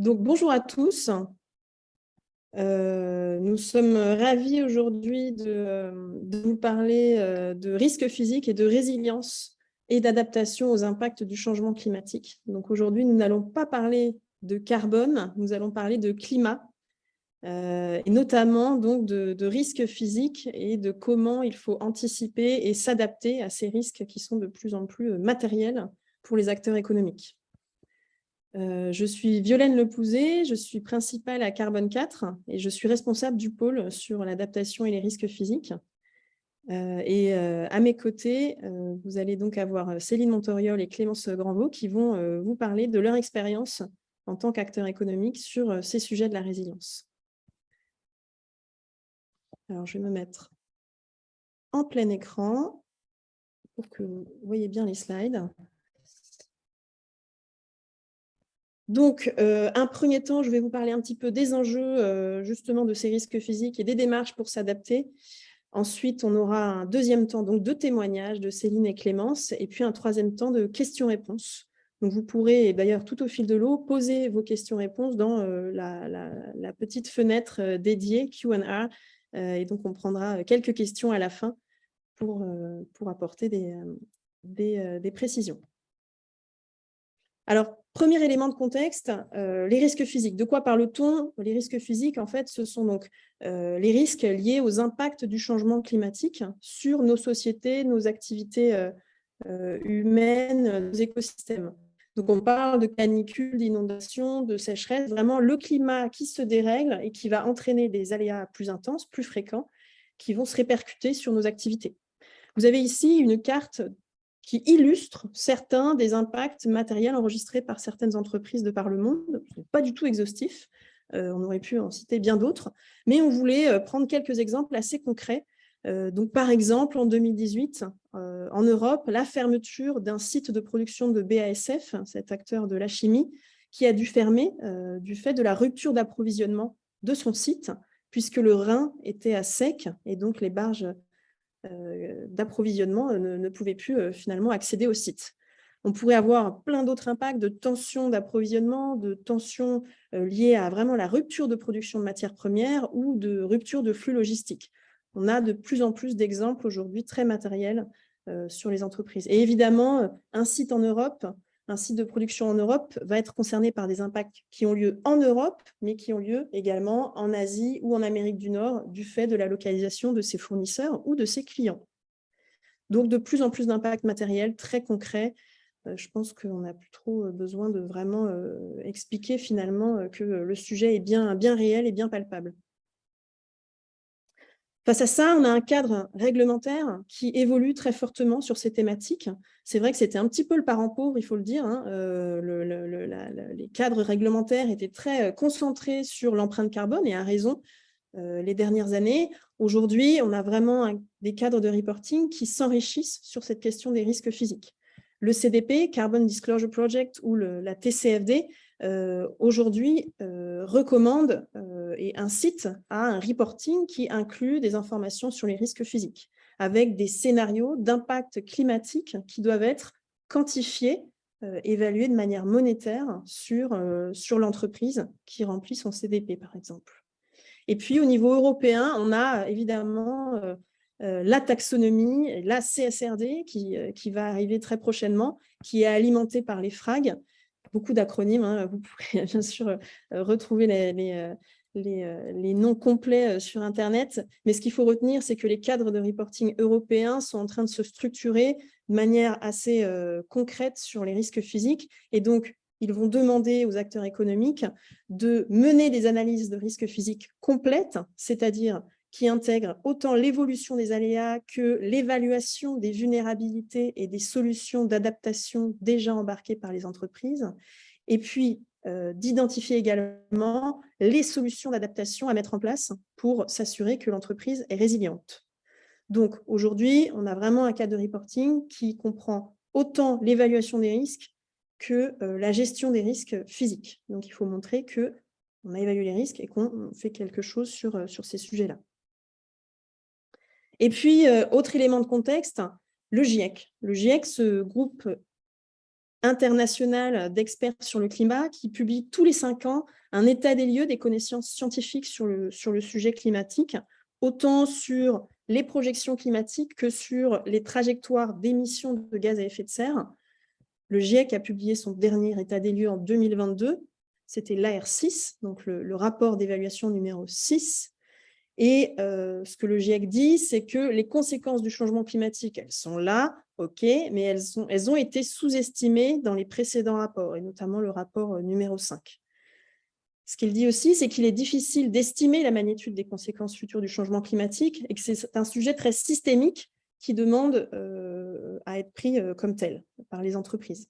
Donc, bonjour à tous. Nous sommes ravis aujourd'hui de vous parler de risques physiques et de résilience et d'adaptation aux impacts du changement climatique. Donc, aujourd'hui, nous n'allons pas parler de carbone, nous allons parler de climat, et notamment donc de risques physiques et de comment il faut anticiper et s'adapter à ces risques qui sont de plus en plus matériels pour les acteurs économiques. Je suis Violaine Lepouzet, je suis principale à Carbone 4 et je suis responsable du pôle sur l'adaptation et les risques physiques. À mes côtés, vous allez donc avoir Céline Montoriol et Clémence Granvaux qui vont vous parler de leur expérience en tant qu'acteurs économiques sur ces sujets de la résilience. Alors, je vais me mettre en plein écran pour que vous voyez bien les slides. Donc, un premier temps, je vais vous parler un petit peu des enjeux justement de ces risques physiques et des démarches pour s'adapter. Ensuite, on aura un deuxième temps donc, de témoignages de Céline et Clémence, et puis un troisième temps de questions-réponses. Donc, vous pourrez d'ailleurs tout au fil de l'eau poser vos questions-réponses dans la petite fenêtre dédiée Q&A, et donc on prendra quelques questions à la fin pour apporter des précisions. Alors, premier élément de contexte, les risques physiques. De quoi parle-t-on? Les risques physiques, en fait, ce sont donc les risques liés aux impacts du changement climatique sur nos sociétés, nos activités humaines, nos écosystèmes. Donc, on parle de canicules, d'inondations, de sécheresse, vraiment le climat qui se dérègle et qui va entraîner des aléas plus intenses, plus fréquents, qui vont se répercuter sur nos activités. Vous avez ici une carte qui illustre certains des impacts matériels enregistrés par certaines entreprises de par le monde. Ce n'est pas du tout exhaustif, on aurait pu en citer bien d'autres, mais on voulait prendre quelques exemples assez concrets. Donc, par exemple, en 2018, en Europe, la fermeture d'un site de production de BASF, cet acteur de la chimie, qui a dû fermer du fait de la rupture d'approvisionnement de son site, puisque le Rhin était à sec et donc les barges d'approvisionnement ne pouvaient plus finalement accéder au site. On pourrait avoir plein d'autres impacts de tensions d'approvisionnement, de tensions liées à vraiment la rupture de production de matières premières ou de rupture de flux logistiques. On a de plus en plus d'exemples aujourd'hui très matériels sur les entreprises. Et évidemment, un site en Europe, un site de production en Europe va être concerné par des impacts qui ont lieu en Europe, mais qui ont lieu également en Asie ou en Amérique du Nord, du fait de la localisation de ses fournisseurs ou de ses clients. Donc, de plus en plus d'impacts matériels très concrets. Je pense qu'on n'a plus trop besoin de vraiment expliquer finalement que le sujet est bien réel et bien palpable. Face à ça, on a un cadre réglementaire qui évolue très fortement sur ces thématiques. C'est vrai que c'était un petit peu le parent pauvre, il faut le dire. Les cadres réglementaires étaient très concentrés sur l'empreinte carbone, et à raison, les dernières années. Aujourd'hui, on a vraiment des cadres de reporting qui s'enrichissent sur cette question des risques physiques. Le CDP, Carbon Disclosure Project, ou la TCFD, aujourd'hui recommande et incite à un reporting qui inclut des informations sur les risques physiques, avec des scénarios d'impact climatique qui doivent être quantifiés, évalués de manière monétaire sur l'entreprise qui remplit son CDP, par exemple. Et puis, au niveau européen, on a évidemment la taxonomie, la CSRD qui va arriver très prochainement, qui est alimentée par les FRAG. Beaucoup d'acronymes, hein. Vous pourrez bien sûr retrouver les noms complets sur Internet. Mais ce qu'il faut retenir, c'est que les cadres de reporting européens sont en train de se structurer de manière assez concrète sur les risques physiques. Et donc, ils vont demander aux acteurs économiques de mener des analyses de risques physiques complètes, c'est-à-dire qui intègrent autant l'évolution des aléas que l'évaluation des vulnérabilités et des solutions d'adaptation déjà embarquées par les entreprises, et puis d'identifier également les solutions d'adaptation à mettre en place pour s'assurer que l'entreprise est résiliente. Donc aujourd'hui, on a vraiment un cadre de reporting qui comprend autant l'évaluation des risques que la gestion des risques physiques. Donc, il faut montrer qu'on a évalué les risques et qu'on fait quelque chose sur ces sujets-là. Et puis, autre élément de contexte, le GIEC. Le GIEC, ce groupe international d'experts sur le climat qui publie tous les 5 ans un état des lieux des connaissances scientifiques sur le sujet climatique, autant sur les projections climatiques que sur les trajectoires d'émissions de gaz à effet de serre. Le GIEC a publié son dernier état des lieux en 2022, c'était l'AR6, donc le rapport d'évaluation numéro 6. Et ce que le GIEC dit, c'est que les conséquences du changement climatique, elles sont là, ok, mais elles ont été sous-estimées dans les précédents rapports, et notamment le rapport numéro 5. Ce qu'il dit aussi, c'est qu'il est difficile d'estimer la magnitude des conséquences futures du changement climatique et que c'est un sujet très systémique qui demande à être pris comme tel par les entreprises.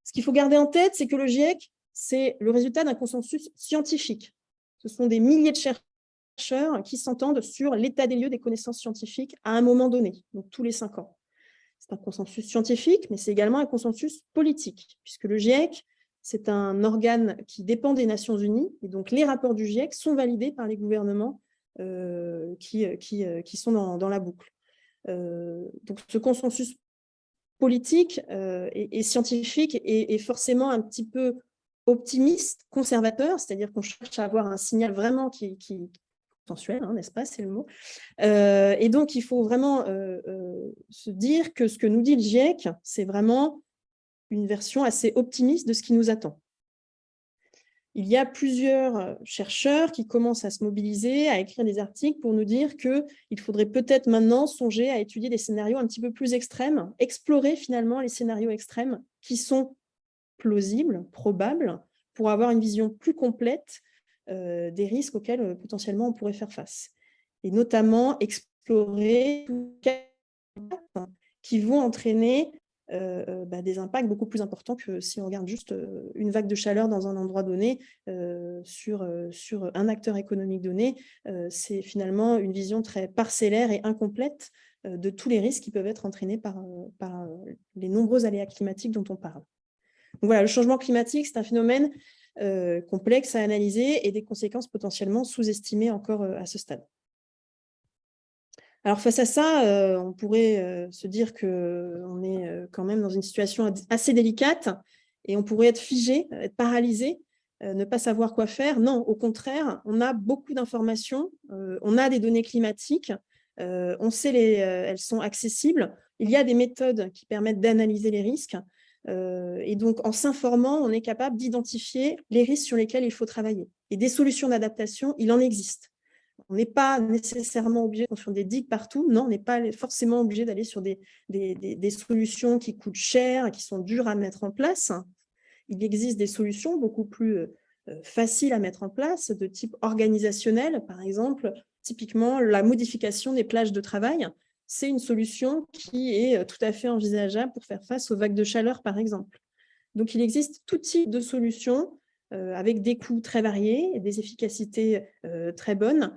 Ce qu'il faut garder en tête, c'est que le GIEC, c'est le résultat d'un consensus scientifique. Ce sont des milliers de chercheurs qui s'entendent sur l'état des lieux des connaissances scientifiques à un moment donné, donc tous les 5 ans. C'est un consensus scientifique, mais c'est également un consensus politique, puisque le GIEC, c'est un organe qui dépend des Nations Unies, et donc les rapports du GIEC sont validés par les gouvernements qui sont dans la boucle. Donc ce consensus politique et scientifique est forcément un petit peu optimiste, conservateur, c'est-à-dire qu'on cherche à avoir un signal vraiment qui consensuel, hein, n'est-ce pas, c'est le mot. Et donc, il faut vraiment se dire que ce que nous dit le GIEC, c'est vraiment une version assez optimiste de ce qui nous attend. Il y a plusieurs chercheurs qui commencent à se mobiliser, à écrire des articles pour nous dire qu'il faudrait peut-être maintenant songer à étudier des scénarios un petit peu plus extrêmes, explorer finalement les scénarios extrêmes qui sont plausibles, probables, pour avoir une vision plus complète des risques auxquels potentiellement on pourrait faire face. Et notamment explorer qui vont entraîner des impacts beaucoup plus importants que si on regarde juste une vague de chaleur dans un endroit donné sur un acteur économique donné. C'est finalement une vision très parcellaire et incomplète de tous les risques qui peuvent être entraînés par les nombreux aléas climatiques dont on parle. Donc voilà, le changement climatique, c'est un phénomène complexe à analyser et des conséquences potentiellement sous-estimées encore à ce stade. Alors face à ça, on pourrait se dire qu'on est quand même dans une situation assez délicate et on pourrait être figé, être paralysé, ne pas savoir quoi faire. Non, au contraire, on a beaucoup d'informations, on a des données climatiques, on sait elles sont accessibles. Il y a des méthodes qui permettent d'analyser les risques. Et donc, en s'informant, on est capable d'identifier les risques sur lesquels il faut travailler. Et des solutions d'adaptation, il en existe. On n'est pas nécessairement obligé de construire des digues partout. Non, on n'est pas forcément obligé d'aller sur des solutions qui coûtent cher et qui sont dures à mettre en place. Il existe des solutions beaucoup plus faciles à mettre en place, de type organisationnel, par exemple. Typiquement, la modification des plages de travail, c'est une solution qui est tout à fait envisageable pour faire face aux vagues de chaleur, par exemple. Donc, il existe tout type de solutions avec des coûts très variés et des efficacités très bonnes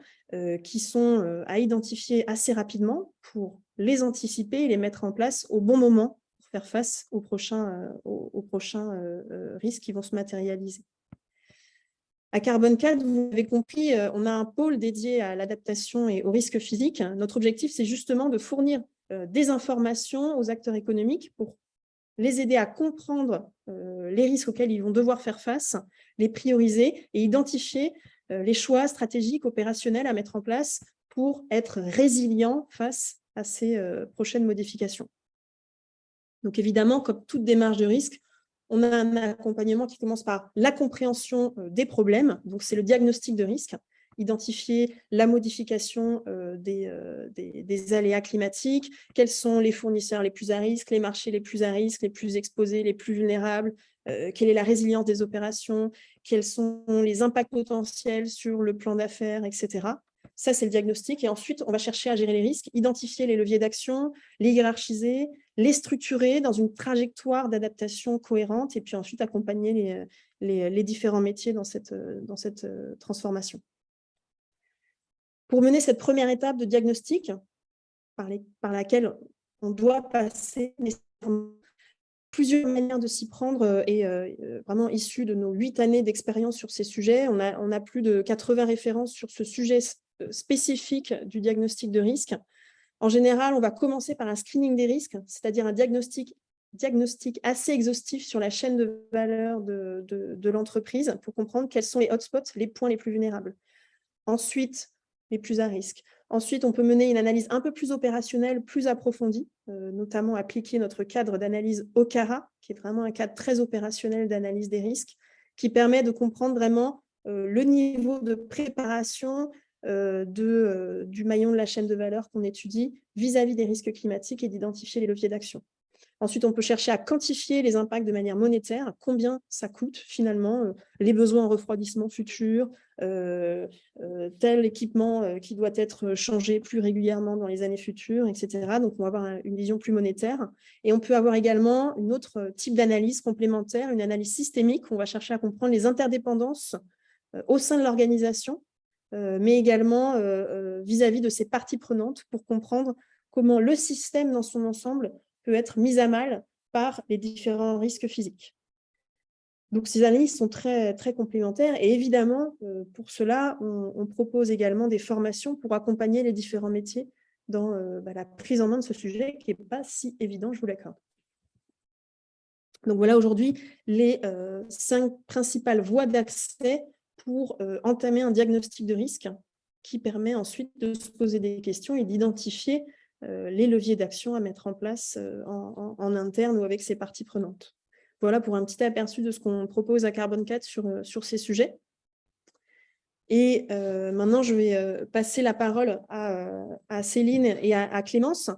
qui sont à identifier assez rapidement pour les anticiper et les mettre en place au bon moment pour faire face aux prochains risques qui vont se matérialiser. À Carbone 4, vous avez compris, on a un pôle dédié à l'adaptation et aux risques physiques. Notre objectif, c'est justement de fournir des informations aux acteurs économiques pour les aider à comprendre les risques auxquels ils vont devoir faire face, les prioriser et identifier les choix stratégiques, opérationnels à mettre en place pour être résilients face à ces prochaines modifications. Donc évidemment, comme toute démarche de risque, on a un accompagnement qui commence par la compréhension des problèmes, donc c'est le diagnostic de risque, identifier la modification des aléas climatiques, quels sont les fournisseurs les plus à risque, les marchés les plus à risque, les plus exposés, les plus vulnérables, quelle est la résilience des opérations, quels sont les impacts potentiels sur le plan d'affaires, etc. Ça, c'est le diagnostic. Et ensuite, on va chercher à gérer les risques, identifier les leviers d'action, les hiérarchiser, les structurer dans une trajectoire d'adaptation cohérente et puis ensuite accompagner les différents métiers dans cette transformation. Pour mener cette première étape de diagnostic, par laquelle on doit passer plusieurs manières de s'y prendre et vraiment issues de nos 8 années d'expérience sur ces sujets. On a plus de 80 références sur ce sujet spécifique du diagnostic de risque. En général, on va commencer par un screening des risques, c'est-à-dire un diagnostic diagnostic assez exhaustif sur la chaîne de valeur de l'entreprise pour comprendre quels sont les hotspots, les points les plus vulnérables. Ensuite, les plus à risque. Ensuite, on peut mener une analyse un peu plus opérationnelle, plus approfondie, notamment appliquer notre cadre d'analyse OCARA, qui est vraiment un cadre très opérationnel d'analyse des risques, qui permet de comprendre vraiment le niveau de préparation du maillon de la chaîne de valeur qu'on étudie vis-à-vis des risques climatiques et d'identifier les leviers d'action. Ensuite, on peut chercher à quantifier les impacts de manière monétaire, combien ça coûte finalement, les besoins en refroidissement futur, tel équipement qui doit être changé plus régulièrement dans les années futures, etc. Donc, on va avoir une vision plus monétaire. Et on peut avoir également un autre type d'analyse complémentaire, une analyse systémique, où on va chercher à comprendre les interdépendances au sein de l'organisation, mais également vis-à-vis de ses parties prenantes pour comprendre comment le système dans son ensemble peut être mis à mal par les différents risques physiques. Donc, ces analyses sont très, très complémentaires et évidemment, pour cela, on propose également des formations pour accompagner les différents métiers dans la prise en main de ce sujet qui n'est pas si évident, je vous l'accorde. Donc voilà aujourd'hui les 5 principales voies d'accès pour entamer un diagnostic de risque qui permet ensuite de se poser des questions et d'identifier les leviers d'action à mettre en place en interne ou avec ses parties prenantes. Voilà pour un petit aperçu de ce qu'on propose à Carbone 4 sur ces sujets. Et maintenant, je vais passer la parole à Céline et à Clémence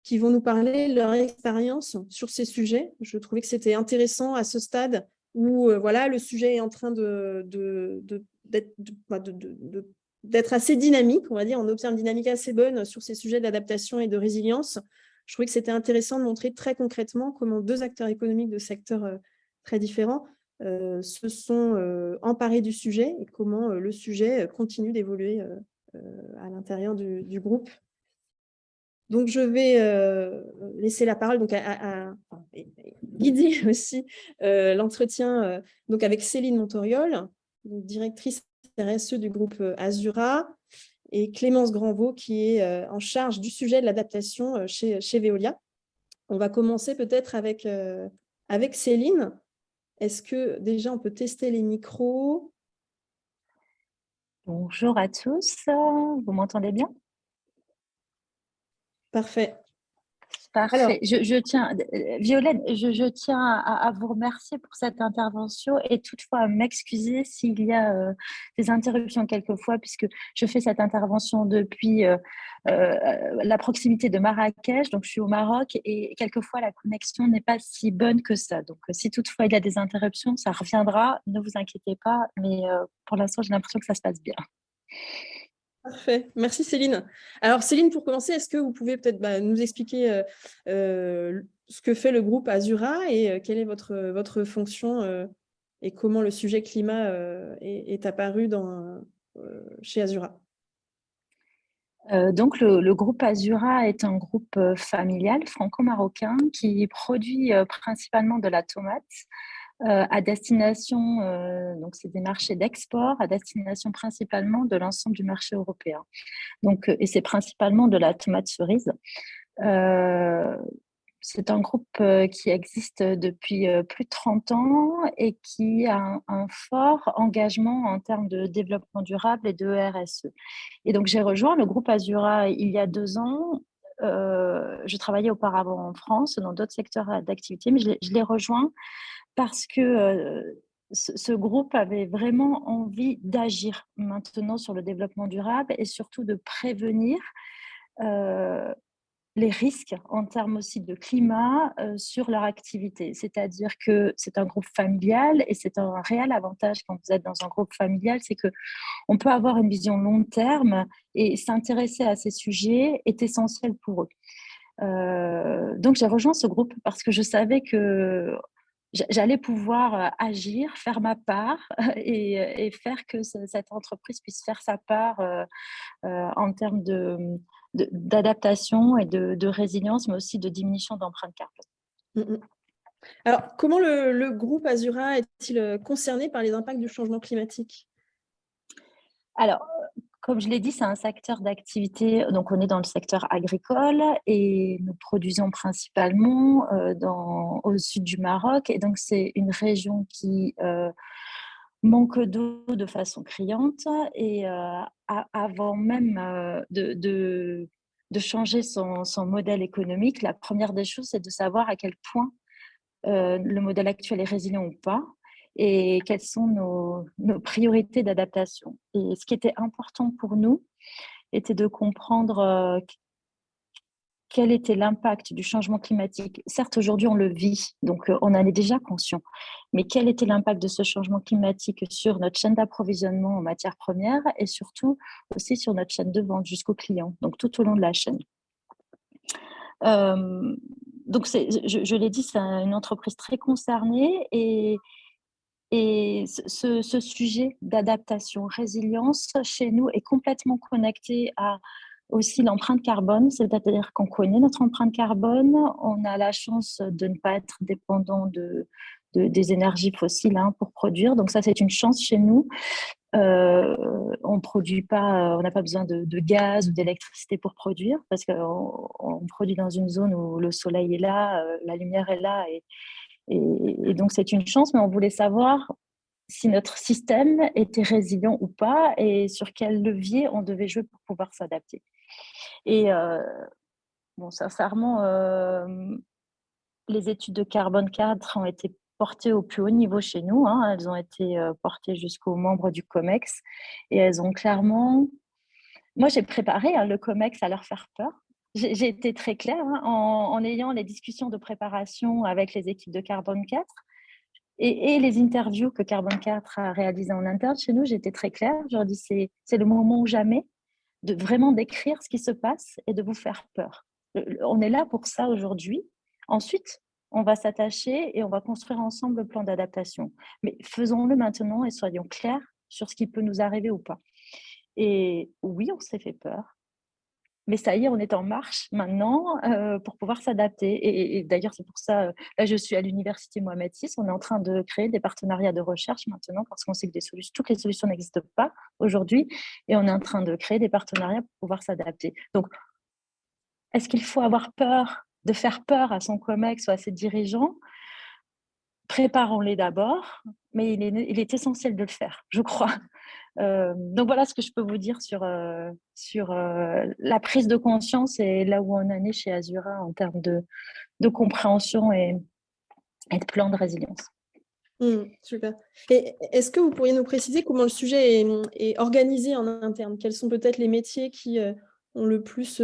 qui vont nous parler de leur expérience sur ces sujets. Je trouvais que c'était intéressant à ce stade où voilà, le sujet est en train d'être assez dynamique, on va dire. On observe une dynamique assez bonne sur ces sujets d'adaptation et de résilience. Je trouvais que c'était intéressant de montrer très concrètement comment 2 acteurs économiques de secteurs très différents se sont emparés du sujet et comment le sujet continue d'évoluer à l'intérieur du groupe. Donc, je vais laisser la parole donc, guider aussi l'entretien donc avec Céline Montoriol, directrice RSE du groupe Azura, et Clémence Granvaux, qui est en charge du sujet de l'adaptation chez Veolia. On va commencer peut-être avec Céline. Est-ce que déjà on peut tester les micros? Bonjour à tous, vous m'entendez bien? Parfait. Parfait. Alors, Je tiens, Violaine, je tiens à vous remercier pour cette intervention et toutefois à m'excuser s'il y a des interruptions quelquefois, puisque je fais cette intervention depuis la proximité de Marrakech, donc je suis au Maroc et quelquefois la connexion n'est pas si bonne que ça. Donc si toutefois il y a des interruptions, ça reviendra, ne vous inquiétez pas, mais pour l'instant j'ai l'impression que ça se passe bien. Parfait, merci Céline. Alors Céline, pour commencer, est-ce que vous pouvez peut-être nous expliquer ce que fait le groupe Azura et quelle est votre fonction et comment le sujet climat est apparu chez Azura? Donc, le groupe Azura est un groupe familial franco-marocain qui produit principalement de la tomate à destination, donc c'est des marchés d'export à destination principalement de l'ensemble du marché européen. Donc, et c'est principalement de la tomate cerise. C'est un groupe qui existe depuis plus de 30 ans et qui a un fort engagement en termes de développement durable et de RSE. Et donc, j'ai rejoint le groupe Azura il y a 2 ans. Je travaillais auparavant en France dans d'autres secteurs d'activité, mais je l'ai rejoint parce que ce groupe avait vraiment envie d'agir maintenant sur le développement durable et surtout de prévenir les risques en termes aussi de climat sur leur activité. C'est-à-dire que c'est un groupe familial et c'est un réel avantage quand vous êtes dans un groupe familial, c'est qu'on peut avoir une vision long terme et s'intéresser à ces sujets est essentiel pour eux. Donc j'ai rejoint ce groupe parce que je savais que j'allais pouvoir agir, faire ma part et faire que cette entreprise puisse faire sa part en termes d'adaptation et de résilience, mais aussi de diminution d'empreinte carbone. Alors, comment le groupe Azura est-il concerné par les impacts du changement climatique? Alors, Comme je l'ai dit, c'est un secteur d'activité. Donc, on est dans le secteur agricole et nous produisons principalement au sud du Maroc. Et donc, c'est une région qui manque d'eau de façon criante. Et avant même de changer son modèle économique, la première des choses, c'est de savoir à quel point le modèle actuel est résilient ou pas et quelles sont nos priorités d'adaptation. Et ce qui était important pour nous était de comprendre quel était l'impact du changement climatique. Certes, aujourd'hui, on le vit, donc on en est déjà conscient, mais quel était l'impact de ce changement climatique sur notre chaîne d'approvisionnement en matières premières et surtout aussi sur notre chaîne de vente jusqu'au client, donc tout au long de la chaîne. Donc, je l'ai dit, c'est une entreprise très concernée et ce sujet d'adaptation, résilience, chez nous, est complètement connecté à aussi l'empreinte carbone, c'est-à-dire qu'on connaît notre empreinte carbone, on a la chance de ne pas être dépendant des énergies fossiles pour produire, donc ça c'est une chance chez nous. On produit pas, on n'a pas besoin de gaz ou d'électricité pour produire parce qu'on produit dans une zone où le soleil est là, la lumière est là et donc c'est une chance, mais on voulait savoir si notre système était résilient ou pas et sur quel levier on devait jouer pour pouvoir s'adapter. Et bon, sincèrement, les études de carbone 4 ont été portées au plus haut niveau chez nous. Elles ont été portées jusqu'aux membres du COMEX et elles ont clairement... Moi, j'ai préparé le COMEX à leur faire peur. J'ai été très claire en ayant les discussions de préparation avec les équipes de Carbone 4 et les interviews que Carbone 4 a réalisées en interne chez nous. J'étais très claire. Je leur dis c'est le moment ou jamais de vraiment décrire ce qui se passe et de vous faire peur. On est là pour ça aujourd'hui. Ensuite, on va s'attacher et on va construire ensemble le plan d'adaptation. Mais faisons-le maintenant et soyons clairs sur ce qui peut nous arriver ou pas. Et oui, on s'est fait peur. Mais ça y est, on est en marche maintenant pour pouvoir s'adapter. Et d'ailleurs, c'est pour ça, là, je suis à l'université Mohamed VI. On est en train de créer des partenariats de recherche maintenant parce qu'on sait que toutes les solutions n'existent pas aujourd'hui. Et on est en train de créer des partenariats pour pouvoir s'adapter. Donc, est-ce qu'il faut avoir peur de faire peur à son COMEX ou à ses dirigeants? Préparons-les d'abord, mais il est essentiel de le faire, je crois. Donc voilà ce que je peux vous dire sur la prise de conscience et là où on en est chez Azura en termes de compréhension et de plan de résilience. Super. Et est-ce que vous pourriez nous préciser comment le sujet est organisé en interne? Quels sont peut-être les métiers qui ont le plus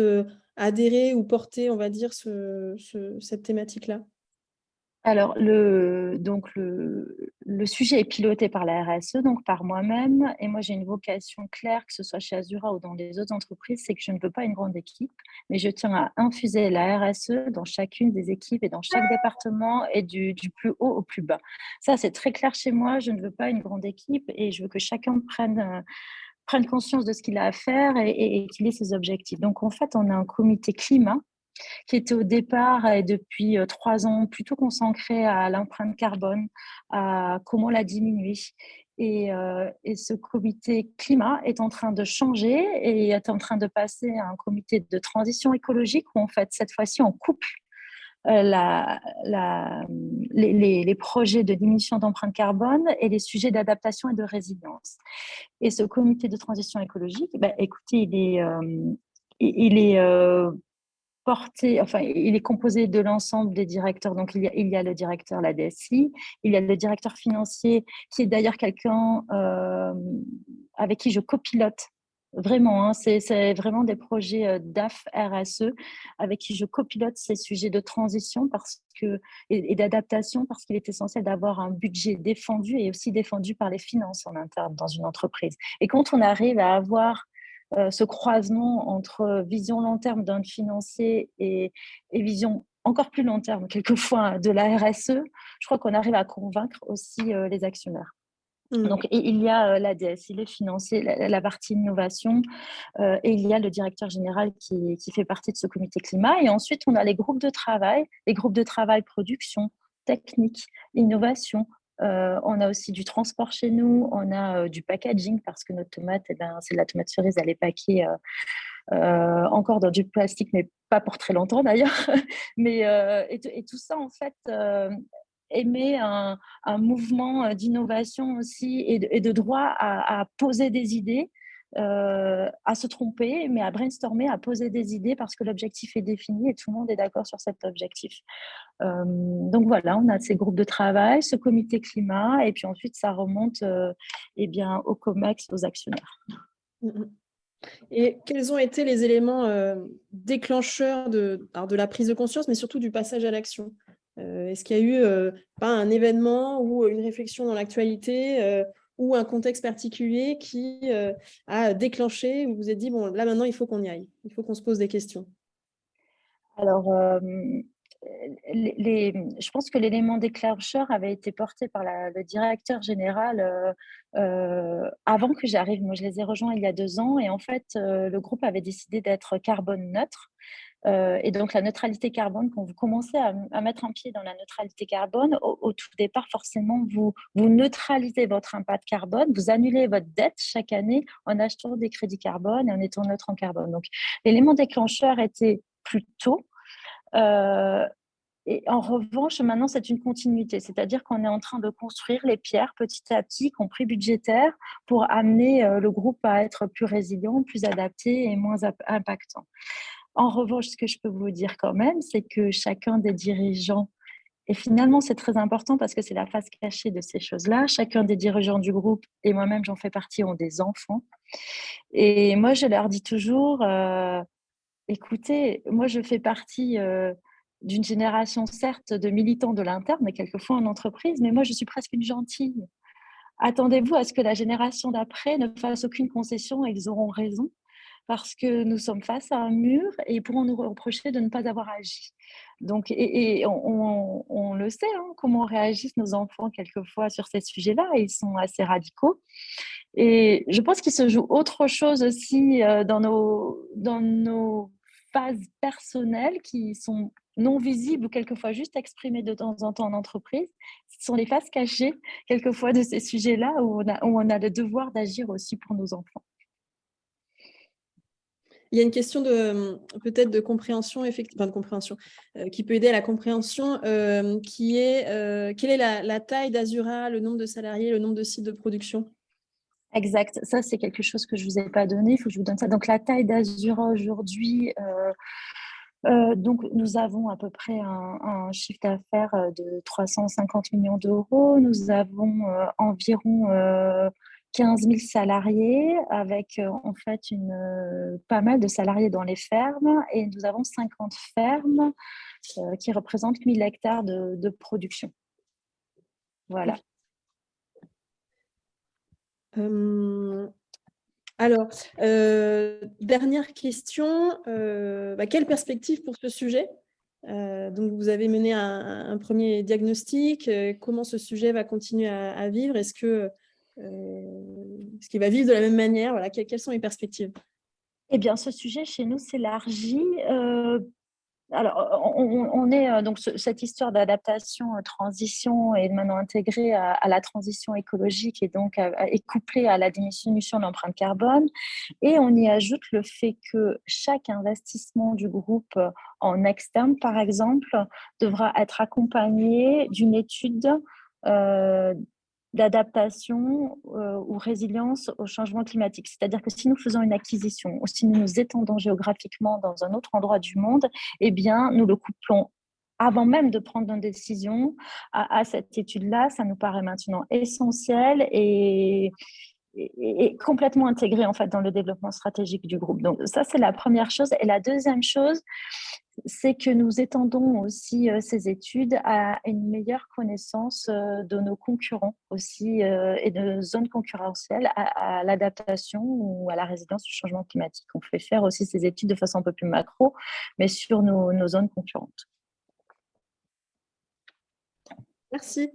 adhéré ou porté, on va dire, cette thématique-là? Alors, le sujet est piloté par la RSE, donc par moi-même. Et moi, j'ai une vocation claire, que ce soit chez Azura ou dans les autres entreprises, c'est que je ne veux pas une grande équipe, mais je tiens à infuser la RSE dans chacune des équipes et dans chaque département et du plus haut au plus bas. Ça, c'est très clair chez moi. Je ne veux pas une grande équipe et je veux que chacun prenne conscience de ce qu'il a à faire et qu'il ait ses objectifs. Donc, en fait, on a un comité climat qui était au départ et depuis 3 ans plutôt consacré à l'empreinte carbone, à comment la diminuer. Et ce comité climat est en train de changer et est en train de passer à un comité de transition écologique où en fait cette fois-ci on couple les projets de diminution d'empreinte carbone et les sujets d'adaptation et de résilience. Et ce comité de transition écologique, écoutez, il est il est composé de l'ensemble des directeurs. Donc, il y a le directeur, la DSI, il y a le directeur financier, qui est d'ailleurs quelqu'un avec qui je copilote. Vraiment, c'est vraiment des projets DAF RSE avec qui je copilote ces sujets de transition et d'adaptation parce qu'il est essentiel d'avoir un budget défendu et aussi défendu par les finances en interne dans une entreprise. Et quand on arrive à avoir ce croisement entre vision long terme d'un financier et vision encore plus long terme, quelquefois, de la RSE, je crois qu'on arrive à convaincre aussi les actionnaires. Donc, il y a la DSI, les financiers, la partie innovation, et il y a le directeur général qui fait partie de ce comité climat. Et ensuite, on a les groupes de travail production, technique, innovation, On a aussi du transport chez nous, on a du packaging parce que notre tomate, eh ben, c'est de la tomate cerise, elle est paquée encore dans du plastique, mais pas pour très longtemps d'ailleurs. Et tout ça, en fait, émet un mouvement d'innovation aussi et de droit à poser des idées, à se tromper, mais à brainstormer, à poser des idées parce que l'objectif est défini et tout le monde est d'accord sur cet objectif. Donc voilà, on a ces groupes de travail, ce comité climat, et puis ensuite ça remonte eh bien, au COMEX, aux actionnaires. Et quels ont été les éléments déclencheurs alors de la prise de conscience, mais surtout du passage à l'action? Est-ce qu'il y a eu pas un événement ou une réflexion dans l'actualité ou un contexte particulier qui a déclenché, où vous vous êtes dit, bon, là maintenant, il faut qu'on y aille, il faut qu'on se pose des questions? Alors, je pense que l'élément déclencheur avait été porté par le directeur général avant que j'arrive. Moi, je les ai rejoints il y a 2 ans et en fait, le groupe avait décidé d'être carbone neutre. Et donc, la neutralité carbone, quand vous commencez à mettre un pied dans la neutralité carbone, au tout départ, forcément, vous neutralisez votre impact carbone, vous annulez votre dette chaque année en achetant des crédits carbone et en étant neutre en carbone. Donc, l'élément déclencheur était plus tôt. Et en revanche, maintenant, c'est une continuité, c'est-à-dire qu'on est en train de construire les pierres petit à petit, y compris budgétaires, pour amener le groupe à être plus résilient, plus adapté et moins impactant. En revanche, ce que je peux vous dire quand même, c'est que chacun des dirigeants, et finalement c'est très important parce que c'est la face cachée de ces choses-là, chacun des dirigeants du groupe, et moi-même j'en fais partie, ont des enfants. Et moi, je leur dis toujours, écoutez, moi je fais partie d'une génération certes de militants de l'interne, mais quelquefois en entreprise, mais moi je suis presque une gentille. Attendez-vous à ce que la génération d'après ne fasse aucune concession et ils auront raison parce que nous sommes face à un mur et ils pourront nous reprocher de ne pas avoir agi. Donc, et on le sait, hein, comment réagissent nos enfants quelquefois sur ces sujets-là, et ils sont assez radicaux. Et je pense qu'il se joue autre chose aussi dans nos phases personnelles qui sont non visibles ou quelquefois juste exprimées de temps en temps en entreprise. Ce sont les phases cachées quelquefois de ces sujets-là où on a le devoir d'agir aussi pour nos enfants. Il y a une question peut-être de compréhension, enfin de compréhension, qui peut aider à la compréhension, qui est quelle est la taille d'Azura, le nombre de salariés, le nombre de sites de production? Exact. Ça, c'est quelque chose que je ne vous ai pas donné. Il faut que je vous donne ça. Donc, la taille d'Azura aujourd'hui, donc nous avons à peu près un chiffre d'affaires de 350 millions d'euros. Nous avons environ 15 000 salariés avec en fait pas mal de salariés dans les fermes, et nous avons 50 fermes qui représentent 1000 hectares de production. Voilà. Alors, dernière question, quelle perspective pour ce sujet? Donc, vous avez mené un premier diagnostic. Comment ce sujet va continuer à vivre? Est-ce qu'il va vivre de la même manière? Voilà, quelles sont les perspectives? Eh bien, ce sujet chez nous s'élargit. Alors, on est donc cette histoire d'adaptation, transition est maintenant intégrée à la transition écologique et donc est couplée à la diminution de l'empreinte carbone. Et on y ajoute le fait que chaque investissement du groupe en externe, par exemple, devra être accompagné d'une étude d'adaptation ou résilience au changement climatique. C'est-à-dire que si nous faisons une acquisition ou si nous nous étendons géographiquement dans un autre endroit du monde, eh bien, nous le couplons avant même de prendre une décision à cette étude-là. Ça nous paraît maintenant essentiel et complètement intégré en fait dans le développement stratégique du groupe. Donc ça, c'est la première chose. Et la deuxième chose, c'est que nous étendons aussi ces études à une meilleure connaissance de nos concurrents aussi et de zones concurrentielles à l'adaptation ou à la résilience du changement climatique. On fait faire aussi ces études de façon un peu plus macro, mais sur nos zones concurrentes. Merci.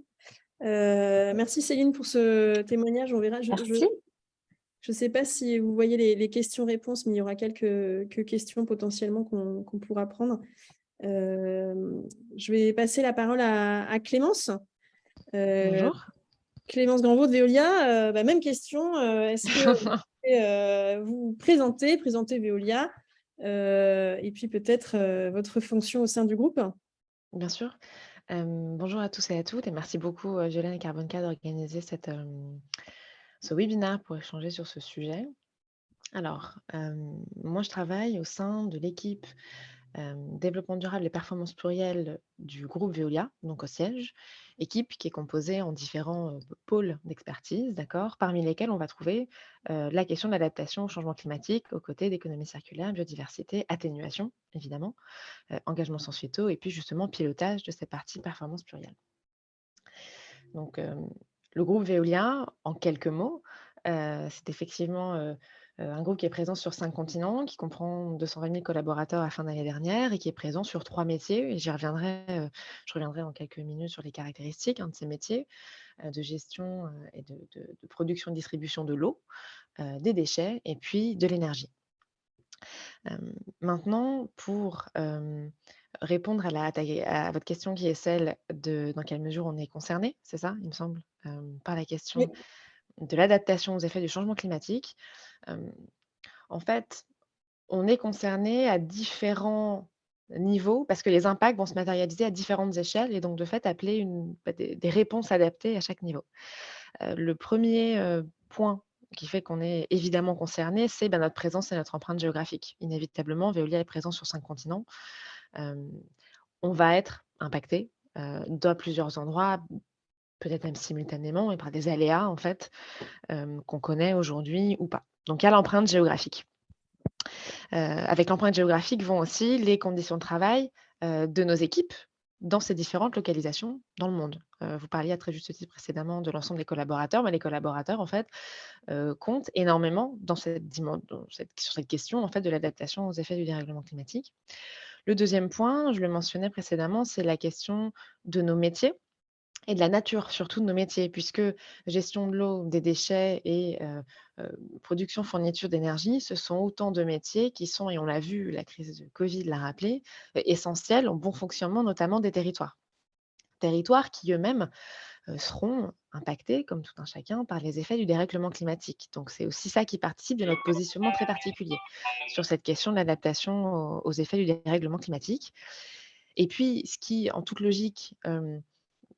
Merci Céline pour ce témoignage. On verra. Merci. Je ne sais pas si vous voyez les questions-réponses, mais il y aura quelques questions potentiellement qu'on pourra prendre. Je vais passer la parole à Clémence. Bonjour. Clémence Granvaux de Veolia, même question. Est-ce que vous pouvez vous présenter Veolia et puis peut-être votre fonction au sein du groupe? Bien sûr. Bonjour à tous et à toutes et merci beaucoup, Violaine et Carbonca d'organiser ce webinaire pour échanger sur ce sujet. Alors, moi je travaille au sein de l'équipe développement durable et performance plurielle du groupe Veolia, donc au siège, équipe qui est composée en différents pôles d'expertise, d'accord, parmi lesquels on va trouver la question de l'adaptation au changement climatique, aux côtés d'économie circulaire, biodiversité, atténuation, évidemment, engagement sociétaux, et puis justement pilotage de cette partie performance plurielle. Donc, le groupe Veolia, en quelques mots, c'est effectivement un groupe qui est présent sur 5 continents, qui comprend 220 000 collaborateurs à la fin d'année dernière et qui est présent sur 3 métiers. Et je reviendrai en quelques minutes sur les caractéristiques de ces métiers de gestion et de production et distribution de l'eau, des déchets et puis de l'énergie. Maintenant, pour répondre à votre question qui est celle de dans quelle mesure on est concerné, c'est ça, il me semble, par la question Oui. de l'adaptation aux effets du changement climatique. Hem, En fait, on est concerné à différents niveaux parce que les impacts vont se matérialiser à différentes échelles et donc de fait appeler des réponses adaptées à chaque niveau. Le premier point qui fait qu'on est évidemment concerné, c'est, notre présence et notre empreinte géographique. Inévitablement, Veolia est présent sur 5 continents. Hem, on va être impacté, dans plusieurs endroits, peut-être même simultanément et par des aléas en fait, qu'on connaît aujourd'hui ou pas. Donc il y a l'empreinte géographique. Avec l'empreinte géographique vont aussi les conditions de travail, de nos équipes dans ces différentes localisations dans le monde. Vous parliez à très juste titre précédemment de l'ensemble des collaborateurs, mais les collaborateurs en fait, comptent énormément sur cette question en fait de l'adaptation aux effets du dérèglement climatique. Le deuxième point, je le mentionnais précédemment, c'est la question de nos métiers et de la nature, surtout de nos métiers, puisque gestion de l'eau, des déchets et production, fourniture d'énergie, ce sont autant de métiers qui sont, et on l'a vu, la crise de Covid l'a rappelé, essentiels au bon fonctionnement notamment des territoires. Territoires qui eux-mêmes seront impactés, comme tout un chacun, par les effets du dérèglement climatique. Donc c'est aussi ça qui participe de notre positionnement très particulier sur cette question de l'adaptation aux effets du dérèglement climatique. Et puis, ce qui, en toute logique,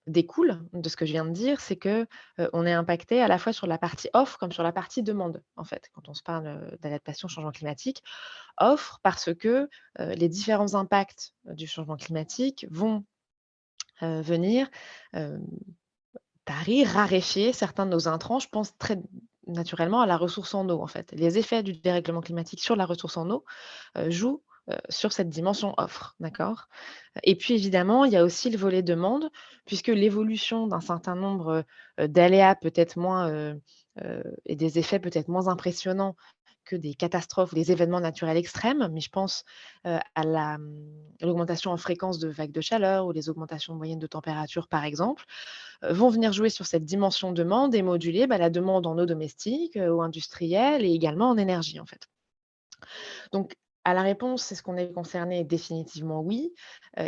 découle de ce que je viens de dire, c'est que, on est impacté à la fois sur la partie offre comme sur la partie demande, en fait, quand on se parle, d'adaptation au changement climatique. Offre parce que, les différents impacts du changement climatique vont, venir, hem, tarir, raréfier certains de nos intrants. Je pense très naturellement à la ressource en eau, en fait. Les effets du dérèglement climatique sur la ressource en eau, jouent, sur cette dimension offre, d'accord? Et puis évidemment, il y a aussi le volet demande, puisque l'évolution d'un certain nombre, d'aléas peut-être moins, et des effets peut-être moins impressionnants que des catastrophes ou des événements naturels extrêmes, mais je pense, l'augmentation en fréquence de vagues de chaleur ou les augmentations moyennes de température, par exemple, vont venir jouer sur cette dimension demande et moduler, la demande en eau domestique, ou industrielle et également en énergie, en fait. Donc, à la réponse, est-ce qu'on est concerné? Définitivement oui,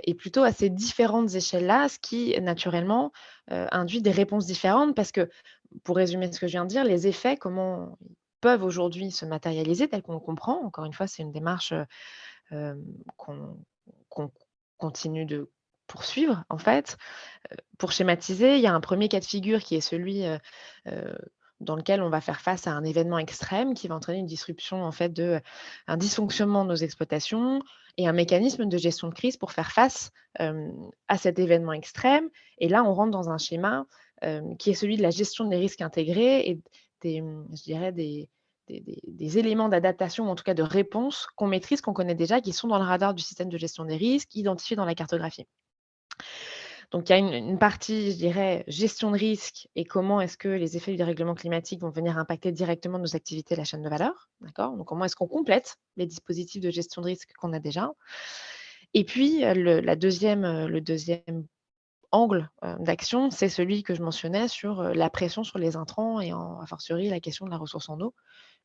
et plutôt à ces différentes échelles-là, ce qui naturellement, induit des réponses différentes parce que, pour résumer ce que je viens de dire, les effets, comment ils peuvent aujourd'hui se matérialiser tels qu'on le comprend. Encore une fois, c'est une démarche, hem, qu'on continue de poursuivre en fait. Pour schématiser, il y a un premier cas de figure qui est celui, heu, dans lequel on va faire face à un événement extrême qui va entraîner une disruption en fait un dysfonctionnement de nos exploitations et un mécanisme de gestion de crise pour faire face, à cet événement extrême. Et là, on rentre dans un schéma, qui est celui de la gestion des risques intégrés et je dirais des éléments d'adaptation ou en tout cas de réponse qu'on maîtrise, qu'on connaît déjà, qui sont dans le radar du système de gestion des risques, identifiés dans la cartographie. Donc il y a une partie, je dirais, gestion de risque et comment est-ce que les effets du dérèglement climatique vont venir impacter directement nos activités et la chaîne de valeur, d'accord? Donc comment est-ce qu'on complète les dispositifs de gestion de risque qu'on a déjà? Et puis, le 2e angle, d'action, c'est celui que je mentionnais sur, la pression sur les intrants et a fortiori la question de la ressource en eau,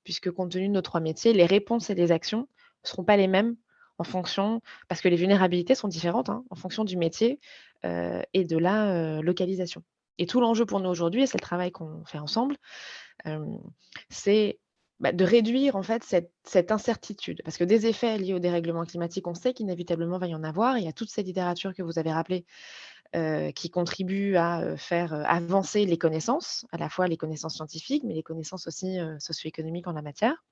puisque compte tenu de nos 3 métiers, les réponses et les actions ne seront pas les mêmes en fonction parce que les vulnérabilités sont différentes, en fonction du métier, et de la, localisation. Et tout l'enjeu pour nous aujourd'hui, et c'est le travail qu'on fait ensemble, c'est de réduire en fait cette incertitude. Parce que des effets liés au dérèglement climatique, on sait qu'inévitablement va y en avoir. Il y a toute cette littérature que vous avez rappelée qui contribuent à faire avancer les connaissances, à la fois les connaissances scientifiques, mais les connaissances aussi socio-économiques en la matière.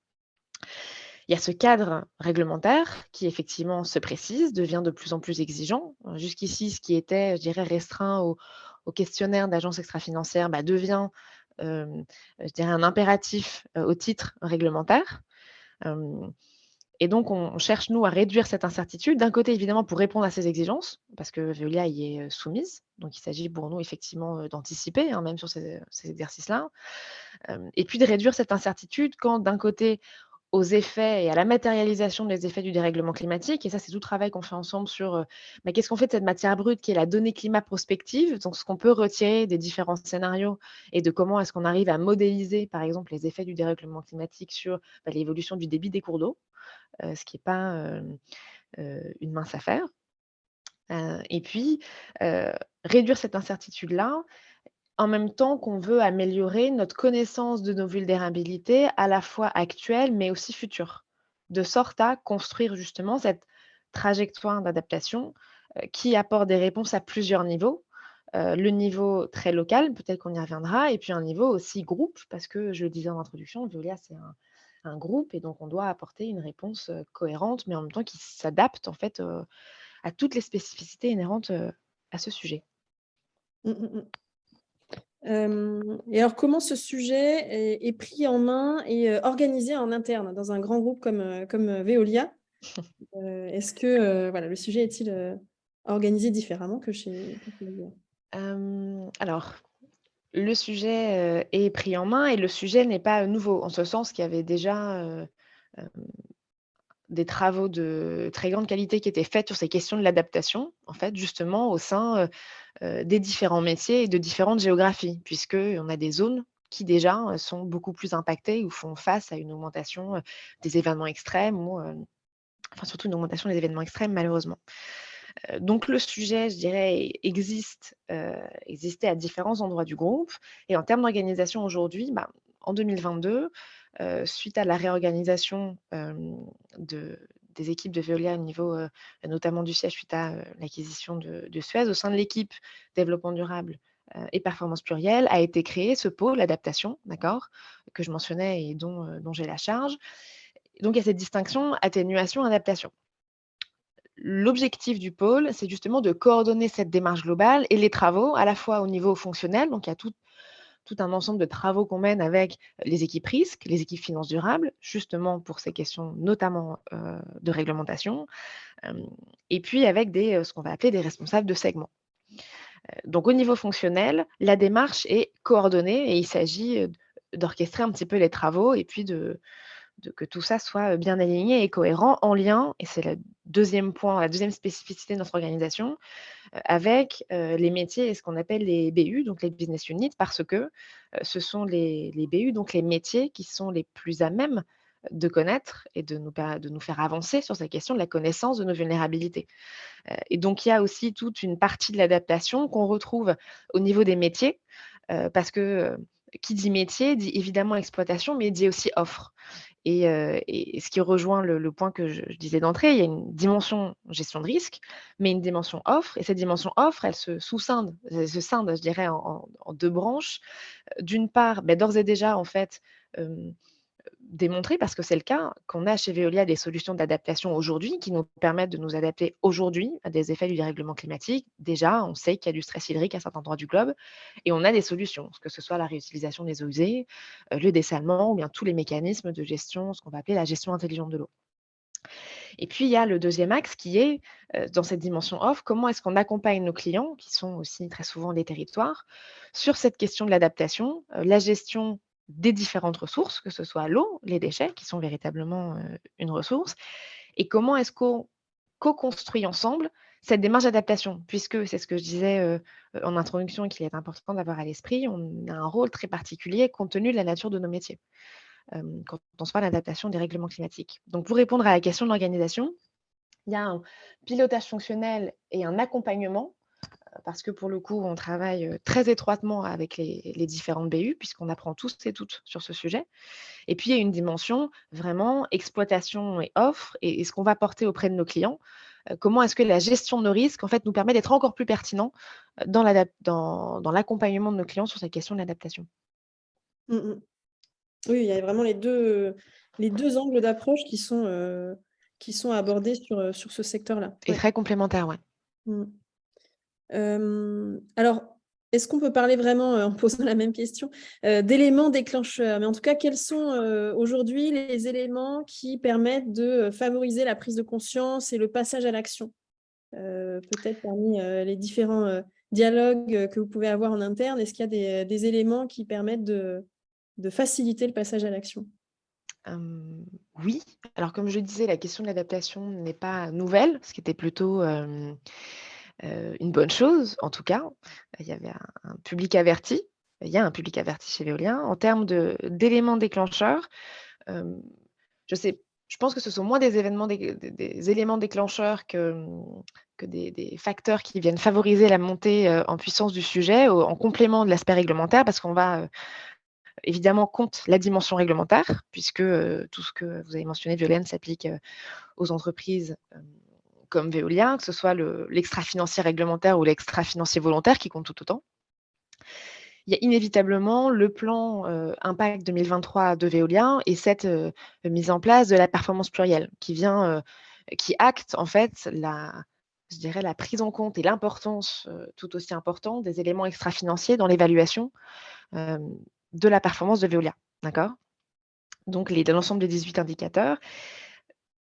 Il y a ce cadre réglementaire qui effectivement se précise, devient de plus en plus exigeant. Jusqu'ici, ce qui était, je dirais, restreint au questionnaire d'agence extra-financière devient, je dirais, un impératif au titre réglementaire. Hem Et donc on cherche, nous, à réduire cette incertitude. D'un côté, évidemment, pour répondre à ces exigences, parce que Veolia y est soumise. Donc il s'agit pour nous, effectivement, d'anticiper, hein, même sur ces exercices-là. Et puis de réduire cette incertitude quand, d'un côté, aux effets et à la matérialisation des effets du dérèglement climatique. Et ça, c'est tout le travail qu'on fait ensemble sur qu'est-ce qu'on fait de cette matière brute qui est la donnée climat prospective, donc ce qu'on peut retirer des différents scénarios et de comment est-ce qu'on arrive à modéliser, par exemple, les effets du dérèglement climatique sur l'évolution du débit des cours d'eau, ce qui est pas une mince affaire. Et puis, heu, réduire cette incertitude-là, en même temps qu'on veut améliorer notre connaissance de nos vulnérabilités, à la fois actuelles, mais aussi futures. De sorte à construire justement cette trajectoire d'adaptation, qui apporte des réponses à plusieurs niveaux. Le niveau très local, peut-être qu'on y reviendra, et puis un niveau aussi groupe, parce que je le disais en introduction, Veolia, c'est un groupe, et donc on doit apporter une réponse, cohérente, mais en même temps qui s'adapte en fait, à toutes les spécificités inhérentes, à ce sujet. Mmh, mmh mh. Et alors comment ce sujet est pris en main et organisé en interne dans un grand groupe comme Veolia? Est-ce que, voilà, le sujet est-il, organisé différemment que chez Veolia? Alors, le sujet, est pris en main, et le sujet n'est pas nouveau, en ce sens qu'il y avait déjà, hem, des travaux de très grande qualité qui étaient faits sur ces questions de l'adaptation, en fait, justement au sein, des différents métiers et de différentes géographies. Puisqu'on a des zones qui déjà, sont beaucoup plus impactées ou font face à une augmentation, des événements extrêmes ou, enfin surtout une augmentation des événements extrêmes malheureusement. Donc le sujet, je dirais, existait à différents endroits du groupe, et en termes d'organisation aujourd'hui, en 2022, suite à la réorganisation, de des équipes de Veolia au niveau, notamment du siège suite à, l'acquisition de Suez, au sein de l'équipe développement durable, et performance plurielle, a été créé ce pôle adaptation, d'accord? Que je mentionnais et dont j'ai la charge. Donc il y a cette distinction atténuation, adaptation. L'objectif du pôle, c'est justement de coordonner cette démarche globale et les travaux, à la fois au niveau fonctionnel, donc il y a tout un ensemble de travaux qu'on mène avec les équipes risques, les équipes finances durables, justement pour ces questions notamment, de réglementation, hem et puis avec ce qu'on va appeler des responsables de segment. Donc au niveau fonctionnel, la démarche est coordonnée et il s'agit, d'orchestrer un petit peu les travaux et puis de que tout ça soit, bien aligné et cohérent, en lien, et c'est le deuxième point, la deuxième spécificité de notre organisation, avec, les métiers et ce qu'on appelle les BU, donc les business units, parce que, ce sont les BU, donc les métiers qui sont les plus à même de connaître et de nous faire avancer sur ces questions de la connaissance de nos vulnérabilités. Et donc il y a aussi toute une partie de l'adaptation qu'on retrouve au niveau des métiers, parce que, qui dit métier dit évidemment exploitation, mais dit aussi offre. Et ce qui rejoint le point que je disais d'entrée, il y a une dimension gestion de risque, mais une dimension offre, et cette dimension offre, elle se sous-scinde, elle se scinde, je dirais, en 2 branches. D'une part, d'ores et déjà, en fait, hem démontrer, parce que c'est le cas, qu'on a chez Veolia des solutions d'adaptation aujourd'hui qui nous permettent de nous adapter aujourd'hui à des effets du dérèglement climatique. Déjà, on sait qu'il y a du stress hydrique à certains endroits du globe, et on a des solutions, que ce soit la réutilisation des eaux usées, le dessalement, ou bien tous les mécanismes de gestion, ce qu'on va appeler la gestion intelligente de l'eau. Et puis il y a le deuxième axe qui est, dans cette dimension off, comment est-ce qu'on accompagne nos clients, qui sont aussi très souvent des territoires, sur cette question de l'adaptation, la gestion des différentes ressources, que ce soit l'eau, les déchets, qui sont véritablement, une ressource, et comment est-ce qu'on co-construit ensemble cette démarche d'adaptation? Puisque c'est ce que je disais, en introduction, et qu'il est important d'avoir à l'esprit, on a un rôle très particulier compte tenu de la nature de nos métiers, quand on se parle d'adaptation des règlements climatiques. Donc pour répondre à la question de l'organisation, il y a un pilotage fonctionnel et un accompagnement, parce que pour le coup, on travaille très étroitement avec les différentes BU, puisqu'on apprend tous et toutes sur ce sujet. Et puis, il y a une dimension vraiment exploitation et offre et ce qu'on va porter auprès de nos clients. Comment est-ce que la gestion de nos risques, en fait, nous permet d'être encore plus pertinent dans l'accompagnement de nos clients sur cette question de l'adaptation. Mmh mh. Oui, il y a vraiment les 2 angles d'approche qui sont abordés sur ce secteur-là. Et Ouais. très complémentaire, ouais. Mmh. Alors, est-ce qu'on peut parler vraiment, en posant la même question, d'éléments déclencheurs? Mais en tout cas, quels sont, aujourd'hui les éléments qui permettent de, favoriser la prise de conscience et le passage à l'action? Peut-être parmi, les différents, dialogues, que vous pouvez avoir en interne, est-ce qu'il y a des éléments qui permettent de faciliter le passage à l'action? Hem, oui, alors comme je disais, la question de l'adaptation n'est pas nouvelle, ce qui était plutôt, une bonne chose, en tout cas. Il y avait un public averti. Il y a un public averti chez Veolia. En termes d'éléments déclencheurs, hem, je pense que ce sont moins des événements des éléments déclencheurs que des facteurs qui viennent favoriser la montée, en puissance du sujet, en complément de l'aspect réglementaire, parce qu'on va, évidemment compte la dimension réglementaire, puisque, tout ce que vous avez mentionné, Violaine, s'applique, aux entreprises, comme Veolia, que ce soit l'extra-financier réglementaire ou l'extra-financier volontaire qui compte tout autant. Il y a inévitablement le plan, Impact 2023 de Veolia et cette, mise en place de la performance plurielle qui acte en fait je dirais la prise en compte et l'importance, tout aussi importante des éléments extra-financiers dans l'évaluation, hem, de la performance de Veolia. D'accord? Donc l'ensemble des 18 indicateurs.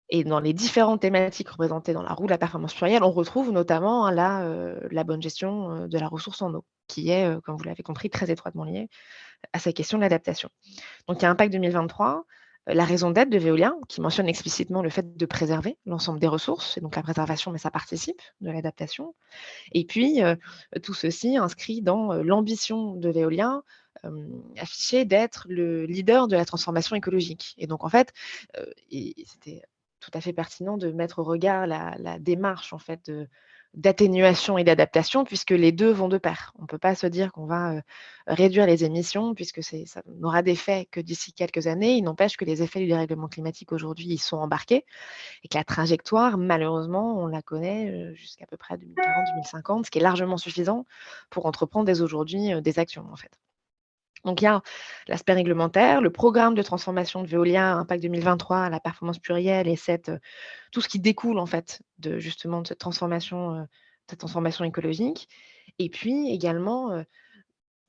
Et dans les différentes thématiques représentées dans la roue de la performance plurielle, on retrouve notamment la bonne gestion, de la ressource en eau, qui est, comme vous l'avez compris, très étroitement liée à cette question de l'adaptation. Donc il y a Impact 2023, la raison d'être de Veolia, qui mentionne explicitement le fait de préserver l'ensemble des ressources et donc la préservation, mais ça participe de l'adaptation. Et puis, tout ceci inscrit dans, l'ambition de Veolia, affichée d'être le leader de la transformation écologique. Et donc en fait, et c'était tout à fait pertinent de mettre au regard la démarche en fait d'atténuation et d'adaptation puisque les 2 vont de pair. On ne peut pas se dire qu'on va, réduire les émissions puisque ça n'aura d'effet que d'ici quelques années. Il n'empêche que les effets du dérèglement climatique aujourd'hui, ils sont embarqués et que la trajectoire, malheureusement, on la connaît, jusqu'à peu près 2040-2050, ce qui est largement suffisant pour entreprendre dès aujourd'hui, des actions, en fait. Donc il y a l'aspect réglementaire, le programme de transformation de Veolia, Impact 2023, la performance plurielle et tout ce qui découle, en fait, justement de cette transformation écologique. Et puis également,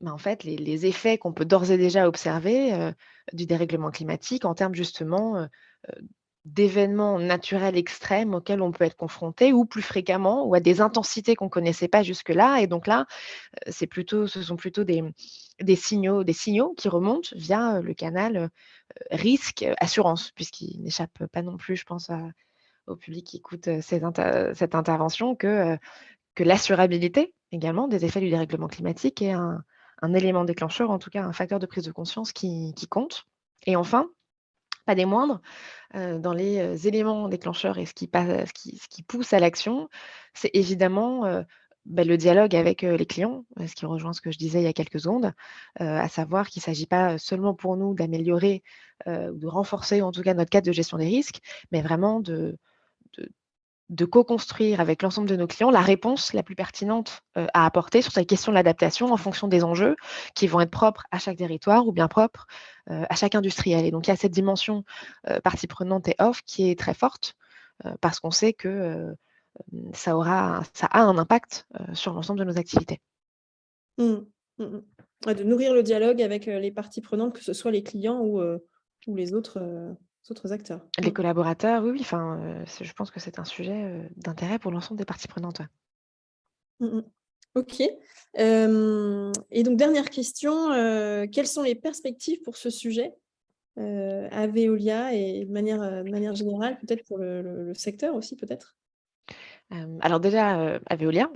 en fait, les effets qu'on peut d'ores et déjà observer, du dérèglement climatique en termes justement, d'événements naturels extrêmes auxquels on peut être confronté ou plus fréquemment ou à des intensités qu'on ne connaissait pas jusque-là et donc là, ce sont plutôt des signaux qui remontent via, le canal, risque, assurance puisqu'il n'échappe pas non plus, je pense au public qui écoute, cette intervention que l'assurabilité également des effets du dérèglement climatique est un élément déclencheur, en tout cas un facteur de prise de conscience qui compte. Et enfin, pas des moindres, dans les, éléments déclencheurs et ce qui pousse à l'action, c'est évidemment, le dialogue avec, les clients, ce qui rejoint ce que je disais il y a quelques secondes, à savoir qu'il ne s'agit pas seulement pour nous d'améliorer, ou de renforcer en tout cas notre cadre de gestion des risques, mais vraiment de de co-construire avec l'ensemble de nos clients la réponse la plus pertinente, à apporter sur cette question de l'adaptation en fonction des enjeux qui vont être propres à chaque territoire ou bien propres, à chaque industriel. Et donc il y a cette dimension, partie prenante et off qui est très forte, parce qu'on sait que, ça a un impact, sur l'ensemble de nos activités. Mmh. Mmh mh. Ouais, de nourrir le dialogue avec, les parties prenantes, que ce soit les clients ou les autres acteurs. Les Mmh. collaborateurs, oui, oui, enfin, je pense que c'est un sujet, d'intérêt pour l'ensemble des parties prenantes, ouais. Mmh mh. OK. Et donc dernière question, quelles sont les perspectives pour ce sujet, à Veolia et de manière générale, peut-être pour le secteur aussi peut-être? Alors déjà, à Veolia.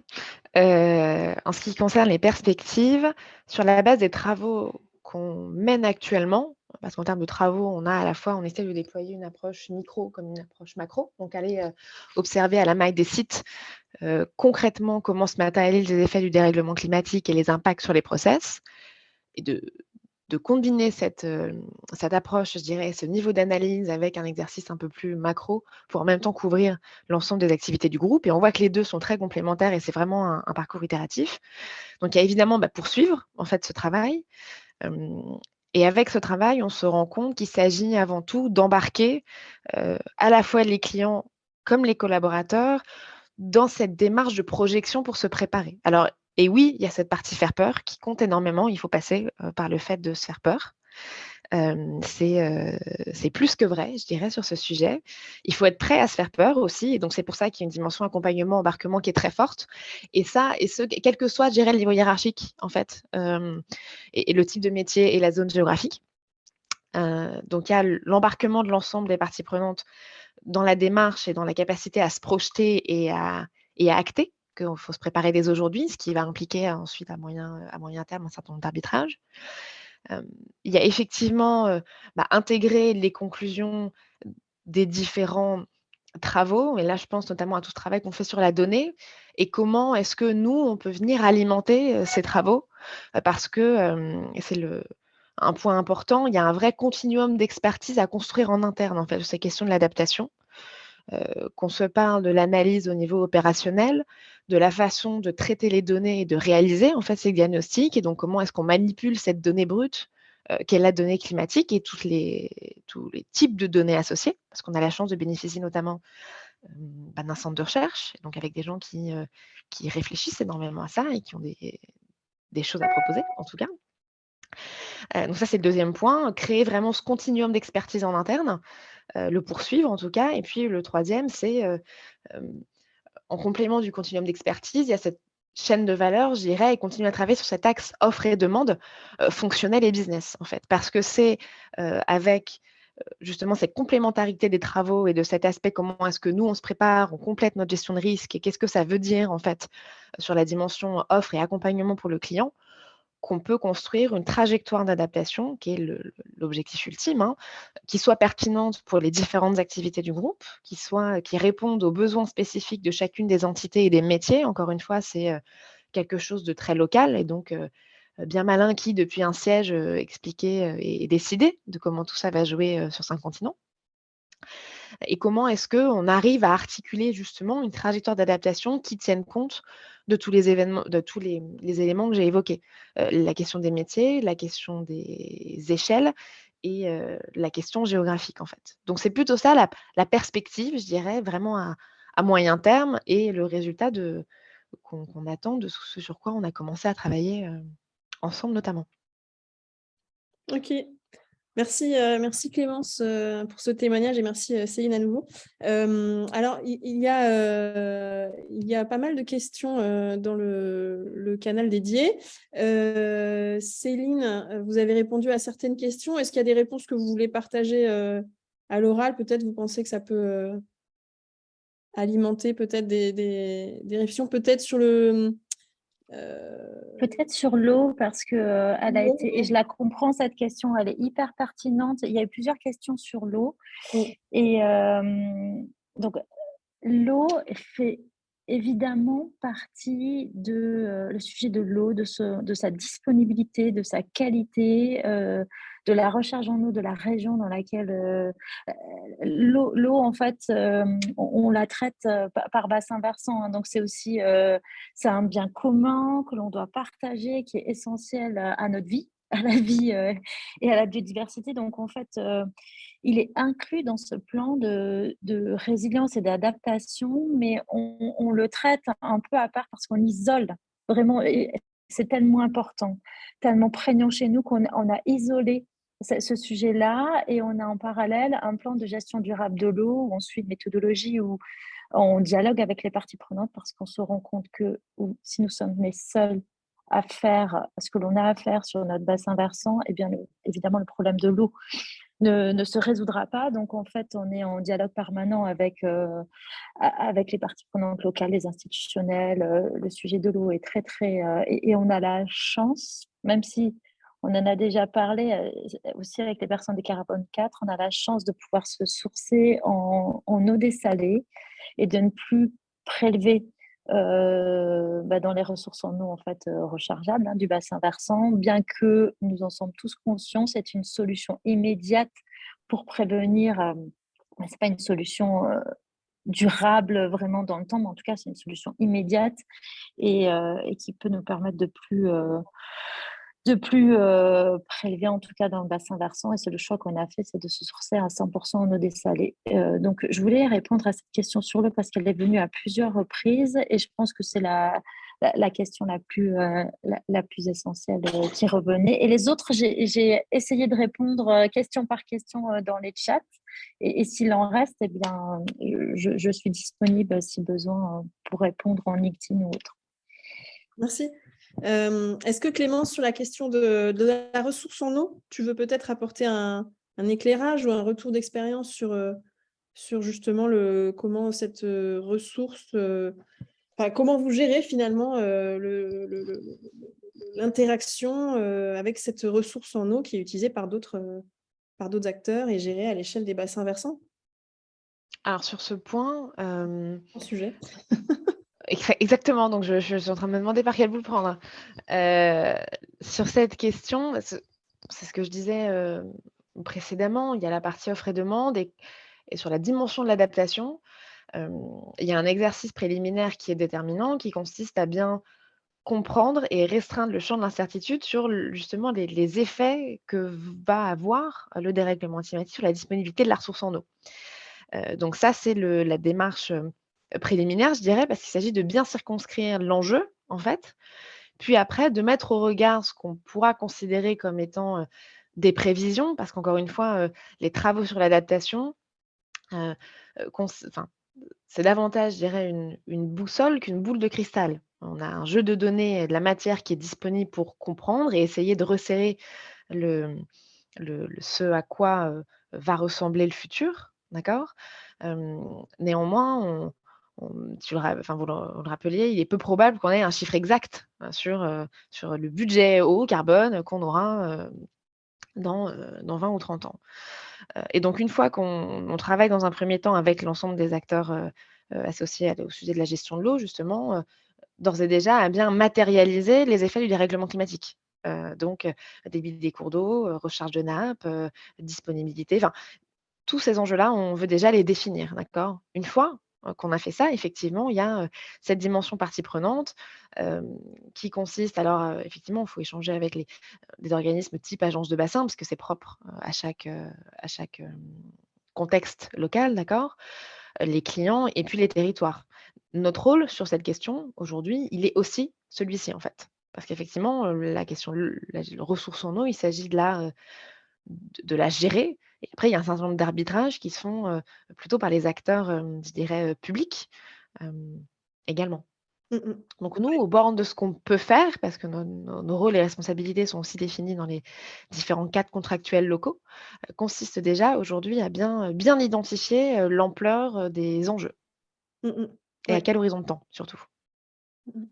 En ce qui concerne les perspectives, sur la base des travaux qu'on mène actuellement, parce qu'en termes de travaux, on essaie de déployer une approche micro comme une approche macro, donc aller, observer à la maille des sites, concrètement comment se matérialisent les effets du dérèglement climatique et les impacts sur les process, et de combiner cette approche, je dirais, ce niveau d'analyse avec un exercice un peu plus macro pour en même temps couvrir l'ensemble des activités du groupe. Et on voit que les 2 sont très complémentaires et c'est vraiment un parcours itératif. Donc il y a évidemment, poursuivre en fait ce travail. Hem Et avec ce travail, on se rend compte qu'il s'agit avant tout d'embarquer, à la fois les clients comme les collaborateurs dans cette démarche de projection pour se préparer. Alors, et oui, il y a cette partie faire peur qui compte énormément. Il faut passer, par le fait de se faire peur. C'est plus que vrai, je dirais, sur ce sujet. Il faut être prêt à se faire peur aussi, et donc c'est pour ça qu'il y a une dimension accompagnement, embarquement qui est très forte, et ça, et ce quel que soit, je dirais, le niveau hiérarchique, en fait, et le type de métier et la zone géographique. Donc il y a l'embarquement de l'ensemble des parties prenantes dans la démarche et dans la capacité à se projeter et à acter qu'il faut se préparer dès aujourd'hui, ce qui va impliquer ensuite à moyen terme un certain nombre d'arbitrages. Hem, il y a effectivement, intégrer les conclusions des différents travaux, et là je pense notamment à tout ce travail qu'on fait sur la donnée et comment est-ce que nous, on peut venir alimenter, ces travaux, parce que, et c'est un point important, il y a un vrai continuum d'expertise à construire en interne, en fait, sur ces questions de l'adaptation. Qu'on se parle de l'analyse au niveau opérationnel, de la façon de traiter les données et de réaliser en fait ces diagnostics, et donc comment est-ce qu'on manipule cette donnée brute, qu'est la donnée climatique, et tous les types de données associées. Parce qu'on a la chance de bénéficier notamment, d'un centre de recherche, donc avec des gens qui réfléchissent énormément à ça et qui ont des choses à proposer en tout cas. Donc ça c'est le deuxième point, créer vraiment ce continuum d'expertise en interne, le poursuivre en tout cas. Et puis le troisième, c'est, hem, en complément du continuum d'expertise, il y a cette chaîne de valeur, je dirais, et continuer à travailler sur cet axe offre et demande, fonctionnel et business, en fait. Parce que c'est, avec, justement cette complémentarité des travaux et de cet aspect, comment est-ce que nous, on se prépare, on complète notre gestion de risque et qu'est-ce que ça veut dire, en fait, sur la dimension offre et accompagnement pour le client, qu'on peut construire une trajectoire d'adaptation qui est l'objectif ultime, hein, qui soit pertinente pour les différentes activités du groupe, qui réponde aux besoins spécifiques de chacune des entités et des métiers. Encore une fois, c'est, quelque chose de très local, et donc bien malin qui, depuis un siège, expliquait, et décidait de comment tout ça va jouer, sur 5 continents. Et comment est-ce qu'on arrive à articuler justement une trajectoire d'adaptation qui tienne compte de tous les événements, de tous les éléments que j'ai évoqués. La question des métiers, la question des échelles et la question géographique, en fait. Donc c'est plutôt ça la perspective, je dirais, vraiment à moyen terme, et le résultat qu'on attend de ce sur quoi on a commencé à travailler, ensemble notamment. OK. Merci Clémence, pour ce témoignage, et merci, Céline à nouveau. Alors il y a pas mal de questions, dans le canal dédié. Céline, vous avez répondu à certaines questions. Est-ce qu'il y a des réponses que vous voulez partager, à l'oral? Peut-être vous pensez que ça peut, alimenter peut-être des réflexions, peut-être sur le, Peut-être sur l'eau, parce que elle a été, et je la comprends cette question, elle est hyper pertinente. Il y a eu plusieurs questions sur l'eau, oui. et donc l'eau fait évidemment partie de, le sujet de l'eau, de sa disponibilité, de sa qualité, de la recharge en eau de la région dans laquelle, l'eau en fait, on la traite, par bassin versant, hein, donc c'est aussi, c'est un bien commun que l'on doit partager, qui est essentiel, à notre vie, à la vie, et à la biodiversité. Donc en fait, il est inclus dans ce plan de résilience et d'adaptation, mais on le traite un peu à part parce qu'on isole vraiment, et c'est tellement important, tellement prégnant chez nous qu'on a isolé ce sujet-là, et on a en parallèle un plan de gestion durable de l'eau où on suit une méthodologie où on dialogue avec les parties prenantes, parce qu'on se rend compte que si nous sommes les seuls à faire ce que l'on a à faire sur notre bassin versant, eh bien, évidemment, le problème de l'eau ne se résoudra pas. Donc, en fait, on est en dialogue permanent avec les parties prenantes locales, les institutionnels. Le sujet de l'eau est très, très... et on a la chance, même si on en a déjà parlé aussi avec les personnes des Carbone 4, on a la chance de pouvoir se sourcer en eau dessalée et de ne plus prélever dans les ressources en eau en fait, rechargeables, du bassin versant. Bien que nous en sommes tous conscients, c'est une solution immédiate pour prévenir, mais c'est pas une solution, durable vraiment dans le temps, mais en tout cas, c'est une solution immédiate et qui peut nous permettre de plus prélever en tout cas dans le bassin versant et c'est le choix qu'on a fait, c'est de se sourcer à 100 en eau dessalée. Donc je voulais répondre à cette question sur l'eau parce qu'elle est venue à plusieurs reprises et je pense que c'est la question la plus essentielle qui revenait. Et les autres, j'ai essayé de répondre question par question dans les chats et s'il en reste, eh bien, je suis disponible si besoin pour répondre en LinkedIn ou autre. Merci. Est-ce que Clémence, sur la question de la ressource en eau, tu veux peut-être apporter un éclairage ou un retour d'expérience sur justement comment cette ressource, comment vous gérez finalement l'interaction avec cette ressource en eau qui est utilisée par d'autres acteurs et gérée à l'échelle des bassins versants? Alors sur ce point, Un sujet. exactement, donc je suis en train de me demander par quel bout le prendre. Sur cette question, c'est ce que je disais, précédemment, il y a la partie offre et demande et sur la dimension de l'adaptation, il y a un exercice préliminaire qui est déterminant, qui consiste à bien comprendre et restreindre le champ de l'incertitude sur justement les effets que va avoir le dérèglement climatique sur la disponibilité de la ressource en eau. Donc ça, c'est la démarche préliminaire, je dirais, parce qu'il s'agit de bien circonscrire l'enjeu, en fait, puis après de mettre au regard ce qu'on pourra considérer comme étant des prévisions, parce qu'encore une fois, les travaux sur l'adaptation, euh, enfin, c'est davantage, je dirais, une boussole qu'une boule de cristal. On a un jeu de données et de la matière qui est disponible pour comprendre et essayer de resserrer ce à quoi va ressembler le futur, d'accord. Néanmoins, vous le rappeliez, il est peu probable qu'on ait un chiffre exact sur le budget eau carbone qu'on aura dans 20 ou 30 ans. Et donc une fois qu'on travaille dans un premier temps avec l'ensemble des acteurs associés au sujet de la gestion de l'eau, justement, d'ores et déjà à bien matérialiser les effets du dérèglement climatique. Donc, débit des cours d'eau, recharge de nappes, disponibilité, enfin, tous ces enjeux-là, on veut déjà les définir, d'accord? Une fois, qu'on a fait ça, effectivement, il y a, cette dimension partie prenante, qui consiste alors, effectivement, il faut échanger avec des organismes type agence de bassin parce que c'est propre, à chaque, contexte local, d'accord? Les clients et puis les territoires. Notre rôle sur cette question, aujourd'hui, il est aussi celui-ci, en fait. Parce qu'effectivement, la question la ressource en eau, il s'agit de la gérer et après il y a un certain nombre d'arbitrages qui se font, plutôt par les acteurs, je dirais, publics, également. Mmh mh. Donc nous, au bord de ce qu'on peut faire, parce que nos rôles et responsabilités sont aussi définis dans les différents cadres contractuels locaux, consiste déjà aujourd'hui à bien identifier, l'ampleur, des enjeux Mmh mh. et à Ouais. quel horizon de temps surtout. Mmh.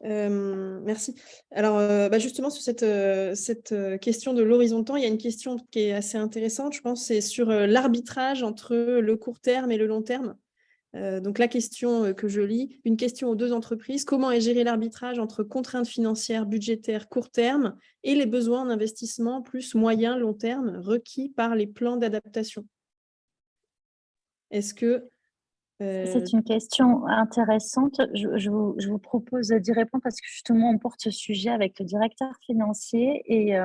Merci. Alors, justement sur cette question de l'horizon de temps, il y a une question qui est assez intéressante, je pense, c'est sur, l'arbitrage entre le court terme et le long terme. Donc la question, que je lis, une question aux 2 entreprises: comment est géré l'arbitrage entre contraintes financières, budgétaires, court terme et les besoins en investissement plus moyen, long terme requis par les plans d'adaptation? Est-ce que, C'est une question intéressante. Je vous propose d'y répondre parce que justement, on porte ce sujet avec le directeur financier et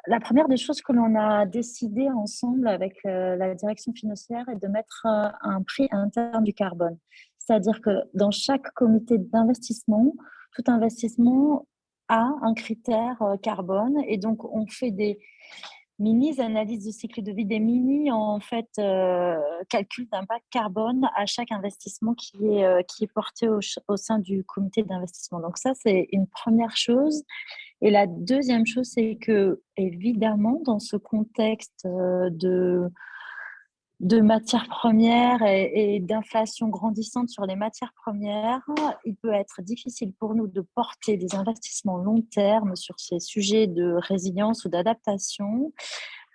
la première des choses que l'on a décidé ensemble avec la direction financière est de mettre un prix interne du carbone. C'est-à-dire que dans chaque comité d'investissement, tout investissement a un critère carbone et donc on fait des analyses de cycle de vie, des en fait calcul d'impact carbone à chaque investissement qui est porté au sein du comité d'investissement. Donc ça, c'est une première chose. Et la deuxième chose, c'est que évidemment, dans ce contexte de matières premières et d'inflation grandissante sur les matières premières, il peut être difficile pour nous de porter des investissements long terme sur ces sujets de résilience ou d'adaptation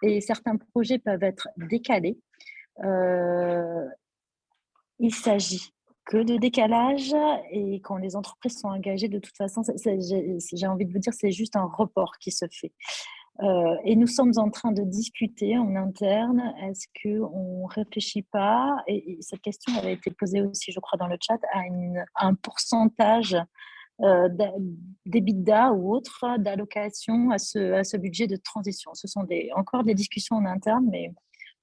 et certains projets peuvent être décalés. Il s'agit que de décalage et quand les entreprises sont engagées, de toute façon, j'ai envie de vous dire, c'est juste un report qui se fait. Et nous sommes en train de discuter en interne, est-ce qu'on ne réfléchit pas, et cette question avait été posée aussi, je crois, dans le chat, à un pourcentage d'EBITDA ou autre d'allocation à ce budget de transition. Ce sont encore des discussions en interne, mais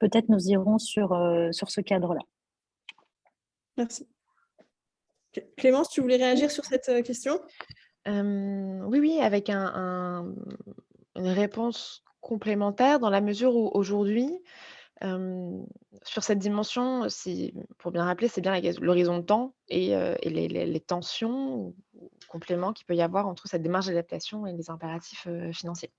peut-être nous irons sur ce cadre-là. Merci. Clémence, tu voulais réagir sur cette question? Oui, avec une réponse complémentaire dans la mesure où aujourd'hui, sur cette dimension, pour bien rappeler, c'est bien l'horizon de temps et les tensions ou compléments qu'il peut y avoir entre cette démarche d'adaptation et les impératifs financiers.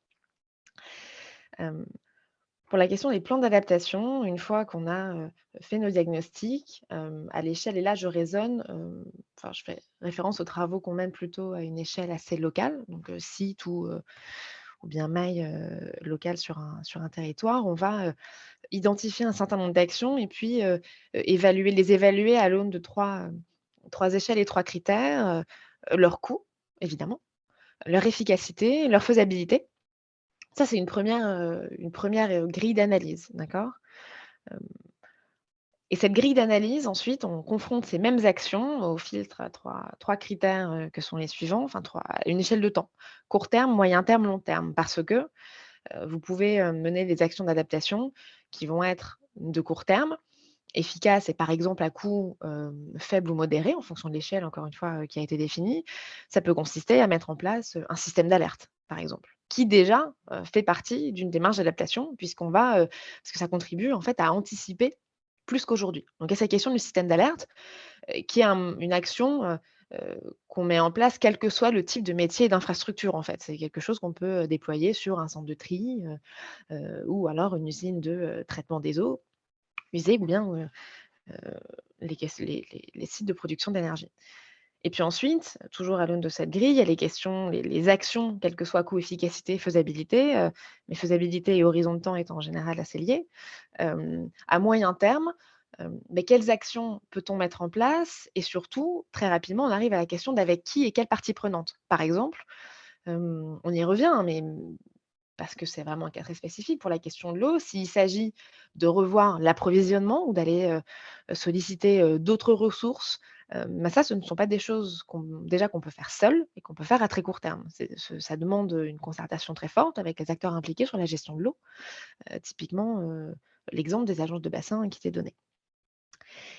Pour la question des plans d'adaptation, une fois qu'on a fait nos diagnostics, à l'échelle, et là je raisonne, je fais référence aux travaux qu'on mène plutôt à une échelle assez locale, donc site ou bien maille locale sur un territoire, on va identifier un certain nombre d'actions et puis les évaluer à l'aune de trois échelles et trois critères, leur coût, évidemment, leur efficacité, leur faisabilité. Ça, c'est une première grille d'analyse, d'accord? Hem Et cette grille d'analyse, ensuite, on confronte ces mêmes actions au filtre à trois critères, que sont les suivants, enfin à une échelle de temps: court terme, moyen terme, long terme. Parce que, vous pouvez, mener des actions d'adaptation qui vont être de court terme, efficaces et par exemple à coût, faible ou modéré en fonction de l'échelle, encore une fois, qui a été définie. Ça peut consister à mettre en place, un système d'alerte, par exemple, qui déjà, fait partie d'une démarche d'adaptation puisqu'on va, parce que ça contribue en fait à anticiper plus qu'aujourd'hui. Donc il y a cette question du système d'alerte, qui est une action, qu'on met en place quel que soit le type de métier et d'infrastructure en fait. C'est quelque chose qu'on peut, déployer sur un centre de tri, ou alors une usine de, traitement des eaux usées ou bien, les sites de production d'énergie. Et puis ensuite, toujours à l'aune de cette grille, il y a les questions, les actions, quel que soit coût, efficacité, faisabilité, mais faisabilité et horizon de temps étant en général assez liés. À moyen terme, mais quelles actions peut-on mettre en place? Et surtout, très rapidement, on arrive à la question d'avec qui et quelle partie prenante. Par exemple, on y revient, hein, mais parce que c'est vraiment un cas très spécifique pour la question de l'eau. S'il s'agit de revoir l'approvisionnement ou d'aller, solliciter, d'autres ressources, ça, ce ne sont pas des choses qu'on peut faire seul et qu'on peut faire à très court terme. Ça demande, une concertation très forte avec les acteurs impliqués sur la gestion de l'eau. Typiquement, l'exemple des agences de bassin qui t'est donné.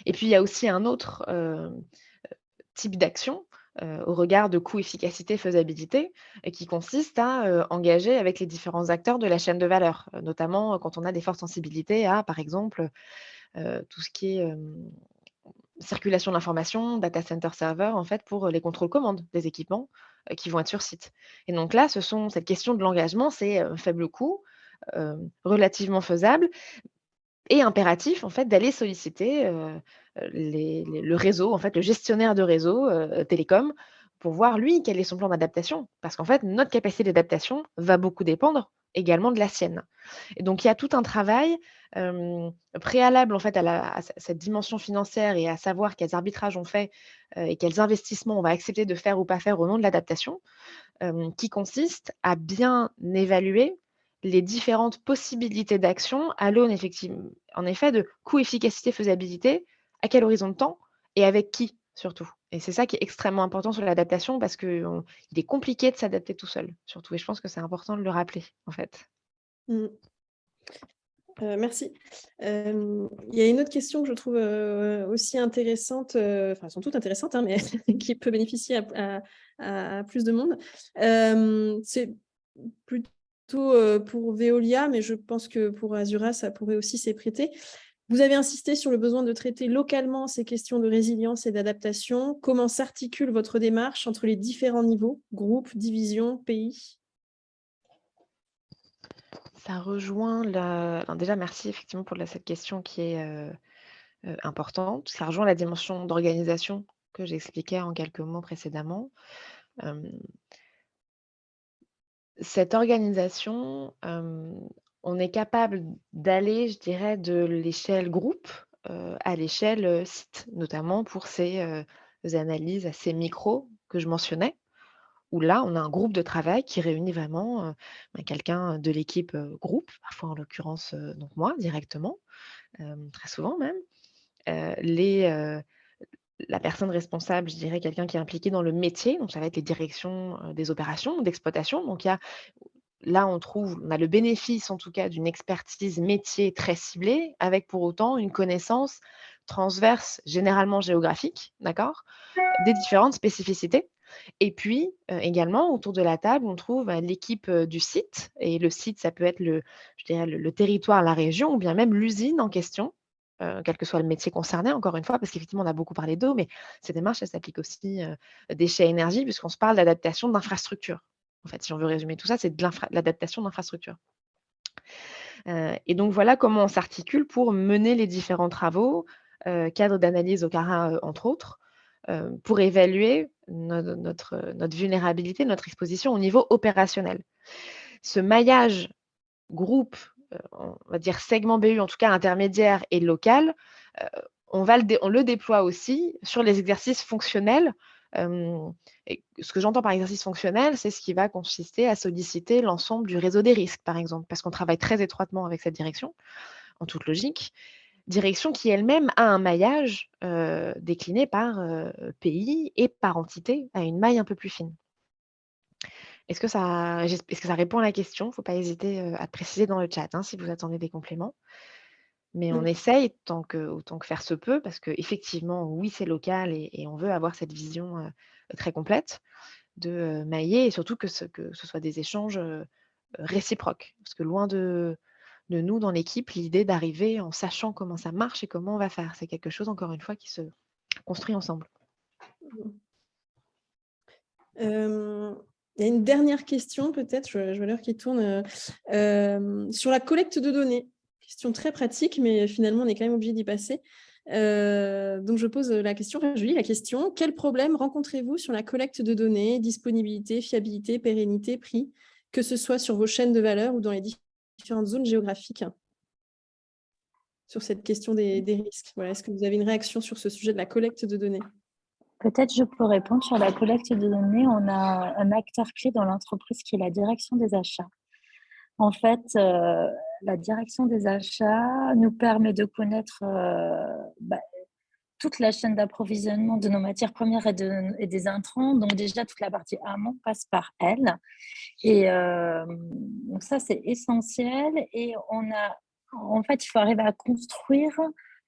Et puis il y a aussi un autre, type d'action, au regard de coût, efficacité, faisabilité, et qui consiste à, engager avec les différents acteurs de la chaîne de valeur, notamment, quand on a des fortes sensibilités à, par exemple, tout ce qui est, circulation de l'information, data center serveur, en fait, pour, les contrôles commandes des équipements, qui vont être sur site. Et donc là, cette question de l'engagement, c'est, faible coût, relativement faisable et impératif en fait d'aller solliciter, le réseau, en fait, le gestionnaire de réseau, télécom, pour voir lui quel est son plan d'adaptation. Parce qu'en fait, notre capacité d'adaptation va beaucoup dépendre également de la sienne. Et donc il y a tout un travail, préalable en fait à cette dimension financière et à savoir quels arbitrages on fait, et quels investissements on va accepter de faire ou pas faire au nom de l'adaptation, qui consiste à bien évaluer les différentes possibilités d'action à l'aune en effet de coût, efficacité, faisabilité, à quel horizon de temps et avec qui surtout. Et c'est ça qui est extrêmement important sur l'adaptation parce qu'il est compliqué de s'adapter tout seul, surtout, et je pense que c'est important de le rappeler, en fait. Mmh. Merci. Il y a une autre question que je trouve, aussi intéressante, enfin, elles sont toutes intéressantes, hein, mais qui peut bénéficier à plus de monde. C'est plutôt, pour Veolia, mais je pense que pour Azura, ça pourrait aussi s'y prêter. Vous avez insisté sur le besoin de traiter localement ces questions de résilience et d'adaptation. Comment s'articule votre démarche entre les différents niveaux, groupes, divisions, pays? Ça rejoint déjà merci effectivement pour cette question qui est, importante. Ça rejoint la dimension d'organisation que j'expliquais en quelques mots précédemment. Hem, Cette organisation, on est capable d'aller, je dirais, de l'échelle groupe, à l'échelle site, notamment pour ces analyses assez micro que je mentionnais, où là, on a un groupe de travail qui réunit vraiment quelqu'un de l'équipe groupe, parfois en l'occurrence donc moi directement, très souvent même, les la personne responsable, je dirais quelqu'un qui est impliqué dans le métier, donc ça va être les directions, des opérations, d'exploitation. Donc il y a là, on a le bénéfice en tout cas d'une expertise métier très ciblée, avec pour autant une connaissance transverse, généralement géographique, d'accord? Des différentes spécificités. Et puis, également autour de la table, on trouve, l'équipe, du site et le site, ça peut être je dirais le territoire, la région ou bien même l'usine en question, quel que soit le métier concerné encore une fois, parce qu'effectivement on a beaucoup parlé d'eau, mais cette démarche, elle s'applique aussi, déchets énergie puisqu'on se parle d'adaptation d'infrastructures. En fait, si on veut résumer tout ça, c'est de l'adaptation d'infrastructures. Et donc voilà comment on s'articule pour mener les différents travaux, cadre d'analyse au CARA, entre autres, pour évaluer notre vulnérabilité, notre exposition au niveau opérationnel. Ce maillage groupe, on va dire segment BU, en tout cas intermédiaire et local, heu, on le déploie aussi sur les exercices fonctionnels. Et ce que j'entends par exercice fonctionnel, c'est ce qui va consister à solliciter l'ensemble du réseau des risques, par exemple, parce qu'on travaille très étroitement avec cette direction, en toute logique. Direction qui elle-même a un maillage, décliné par, pays et par entité à une maille un peu plus fine. Est-ce que ça répond à la question? Faut pas hésiter, à préciser dans le chat, hein, si vous attendez des compléments. Mais on Mm. essaye autant que faire se peut parce qu'effectivement, oui, c'est local et on veut avoir cette vision, très complète de, mailler et surtout que ce soit des échanges, réciproques. Parce que loin de nous dans l'équipe, l'idée d'arriver en sachant comment ça marche et comment on va faire. C'est quelque chose encore une fois qui se construit ensemble. Il y a une dernière question peut-être, je vois l'heure qui tourne, sur la collecte de données. Question très pratique, mais finalement, on est quand même obligé d'y passer. Donc, je pose la question, enfin, je lis la question. Quels problèmes rencontrez-vous sur la collecte de données, disponibilité, fiabilité, pérennité, prix, que ce soit sur vos chaînes de valeur ou dans les différentes zones géographiques? Sur cette question des risques. Voilà. Est-ce que vous avez une réaction sur ce sujet de la collecte de données? Peut-être je peux répondre sur la collecte de données. On a un acteur clé dans l'entreprise qui est la direction des achats. En fait, la direction des achats nous permet de connaître toute la chaîne d'approvisionnement de nos matières premières et des intrants. Donc déjà, toute la partie amont passe par elle. Et donc ça, c'est essentiel. Et en fait, il faut arriver à construire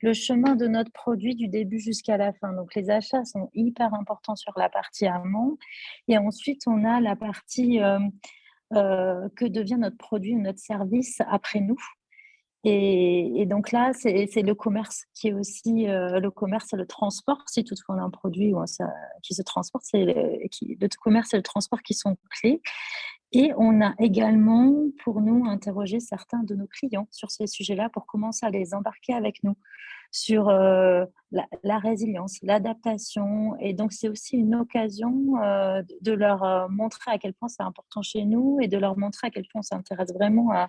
le chemin de notre produit du début jusqu'à la fin. Donc les achats sont hyper importants sur la partie amont. Et ensuite, on a la partie que devient notre produit ou notre service après nous. Et donc là, c'est le commerce qui est aussi le commerce et le transport. Si toutefois on a un produit qui se transporte, le commerce et le transport qui sont clés. Et on a également, pour nous, interrogé certains de nos clients sur ces sujets-là pour commencer à les embarquer avec nous sur la résilience, l'adaptation. Et donc, c'est aussi une occasion de leur montrer à quel point c'est important chez nous et de leur montrer à quel point on s'intéresse vraiment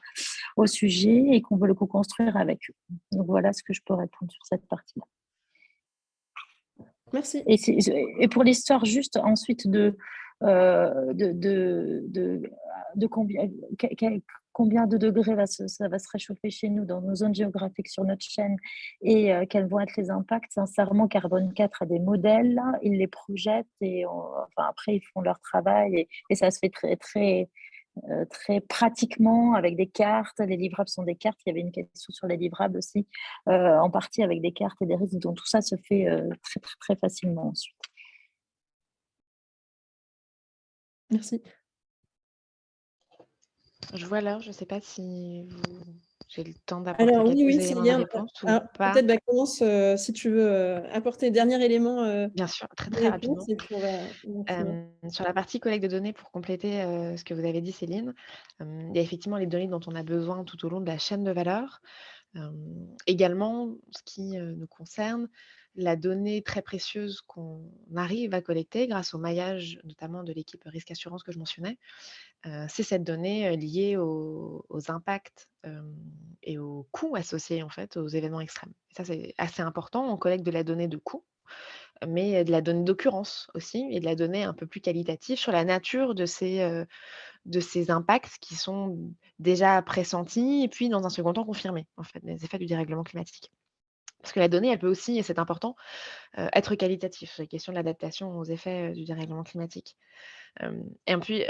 au sujet et qu'on veut le co-construire avec eux. Donc, voilà ce que je peux répondre sur cette partie-là. Merci. Et pour l'histoire, juste ensuite de combien de degrés ça va se réchauffer chez nous dans nos zones géographiques sur notre chaîne et quels vont être les impacts. Sincèrement, Carbone 4 a des modèles, ils les projettent et après ils font leur travail et ça se fait très pratiquement avec des cartes. Les livrables sont des cartes. Il y avait une question sur les livrables aussi, en partie avec des cartes et des risques. Donc tout ça se fait très, très, très facilement ensuite. Merci. Je vois l'heure, je ne sais pas si j'ai le temps d'apporter Alors oui, quelques oui, éléments de Célia, réponse ou pas? peut-être commence si tu veux apporter le dernier élément Bien sûr, très, de très rapidement. réponse et puis on va finir. Sur la partie collecte de données, pour compléter, ce que vous avez dit Céline, il y a effectivement les données dont on a besoin tout au long de la chaîne de valeur. Également, ce qui, nous concerne, la donnée très précieuse qu'on arrive à collecter grâce au maillage, notamment de l'équipe risque assurance que je mentionnais, c'est cette donnée liée aux impacts et aux coûts associés en fait aux événements extrêmes. Et ça, c'est assez important. On collecte de la donnée de coûts, mais de la donnée d'occurrence aussi et de la donnée un peu plus qualitative sur la nature de ces impacts qui sont déjà pressentis et puis dans un second temps confirmés, en fait, les effets du dérèglement climatique. Parce que la donnée, elle peut aussi, et c'est important, être qualitative sur les questions de l'adaptation aux effets du dérèglement climatique. Et puis,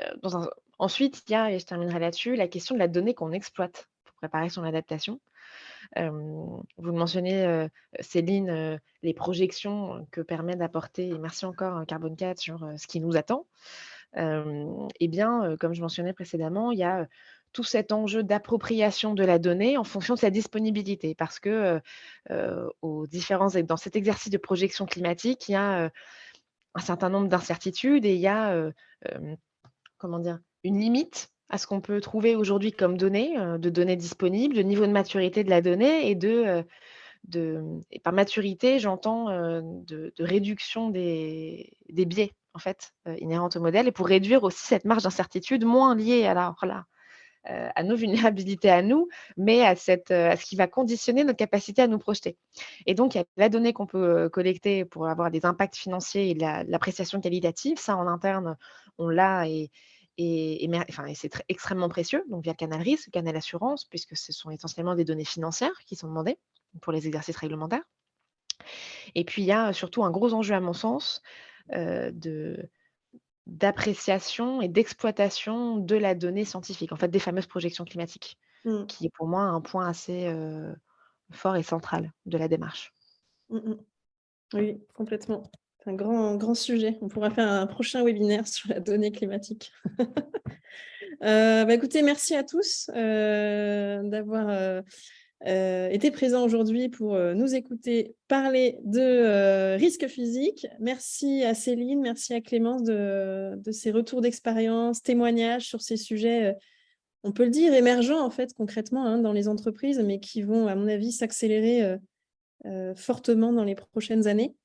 ensuite, il y a, et je terminerai là-dessus, la question de la donnée qu'on exploite pour préparer son adaptation. Vous le mentionnez, Céline, les projections que permet d'apporter, et merci encore, Carbone 4 sur ce qui nous attend. Eh bien, comme je mentionnais précédemment, il y a tout cet enjeu d'appropriation de la donnée en fonction de sa disponibilité. Parce que dans cet exercice de projection climatique, il y a un certain nombre d'incertitudes et il y a comment dire, une limite à ce qu'on peut trouver aujourd'hui comme données, de données disponibles, de niveau de maturité de la donnée et par maturité, j'entends, de réduction des biais, en fait, inhérentes au modèle et pour réduire aussi cette marge d'incertitude moins liée à nos vulnérabilités à nous, mais à ce qui va conditionner notre capacité à nous projeter. Et donc, il y a la donnée qu'on peut, collecter pour avoir des impacts financiers et de l'appréciation qualitative. Ça, en interne, on l'a et c'est extrêmement précieux, donc via le canal risque, le canal assurance, puisque ce sont essentiellement des données financières qui sont demandées pour les exercices réglementaires. Et puis, il y a surtout un gros enjeu, à mon sens, d'appréciation et d'exploitation de la donnée scientifique, en fait, des fameuses projections climatiques, Mmh. qui est pour moi un point assez, fort et central de la démarche. Mmh mh. Oui, complètement. C'est un grand sujet. On pourra faire un prochain webinaire sur la donnée climatique. Écoutez, merci à tous, d'avoir, été présents aujourd'hui pour, nous écouter parler de, risques physiques. Merci à Céline, merci à Clémence de ces retours d'expérience, témoignages sur ces sujets, on peut le dire émergents en fait concrètement, hein, dans les entreprises, mais qui vont à mon avis s'accélérer, fortement dans les prochaines années.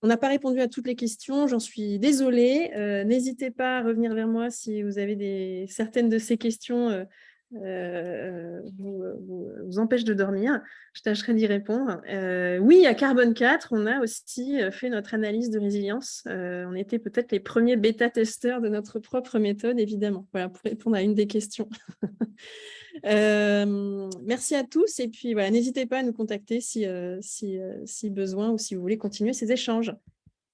On n'a pas répondu à toutes les questions, j'en suis désolée. N'hésitez pas à revenir vers moi si vous avez certaines de ces questions vous empêchent de dormir. Je tâcherai d'y répondre. Oui, à Carbone 4, on a aussi fait notre analyse de résilience. On était peut-être les premiers bêta-testeurs de notre propre méthode, évidemment. Voilà, pour répondre à une des questions. Merci à tous et puis voilà, n'hésitez pas à nous contacter si besoin ou si vous voulez continuer ces échanges.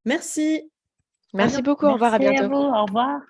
Merci. Merci beaucoup, au revoir, à Merci à bientôt. vous. Au revoir.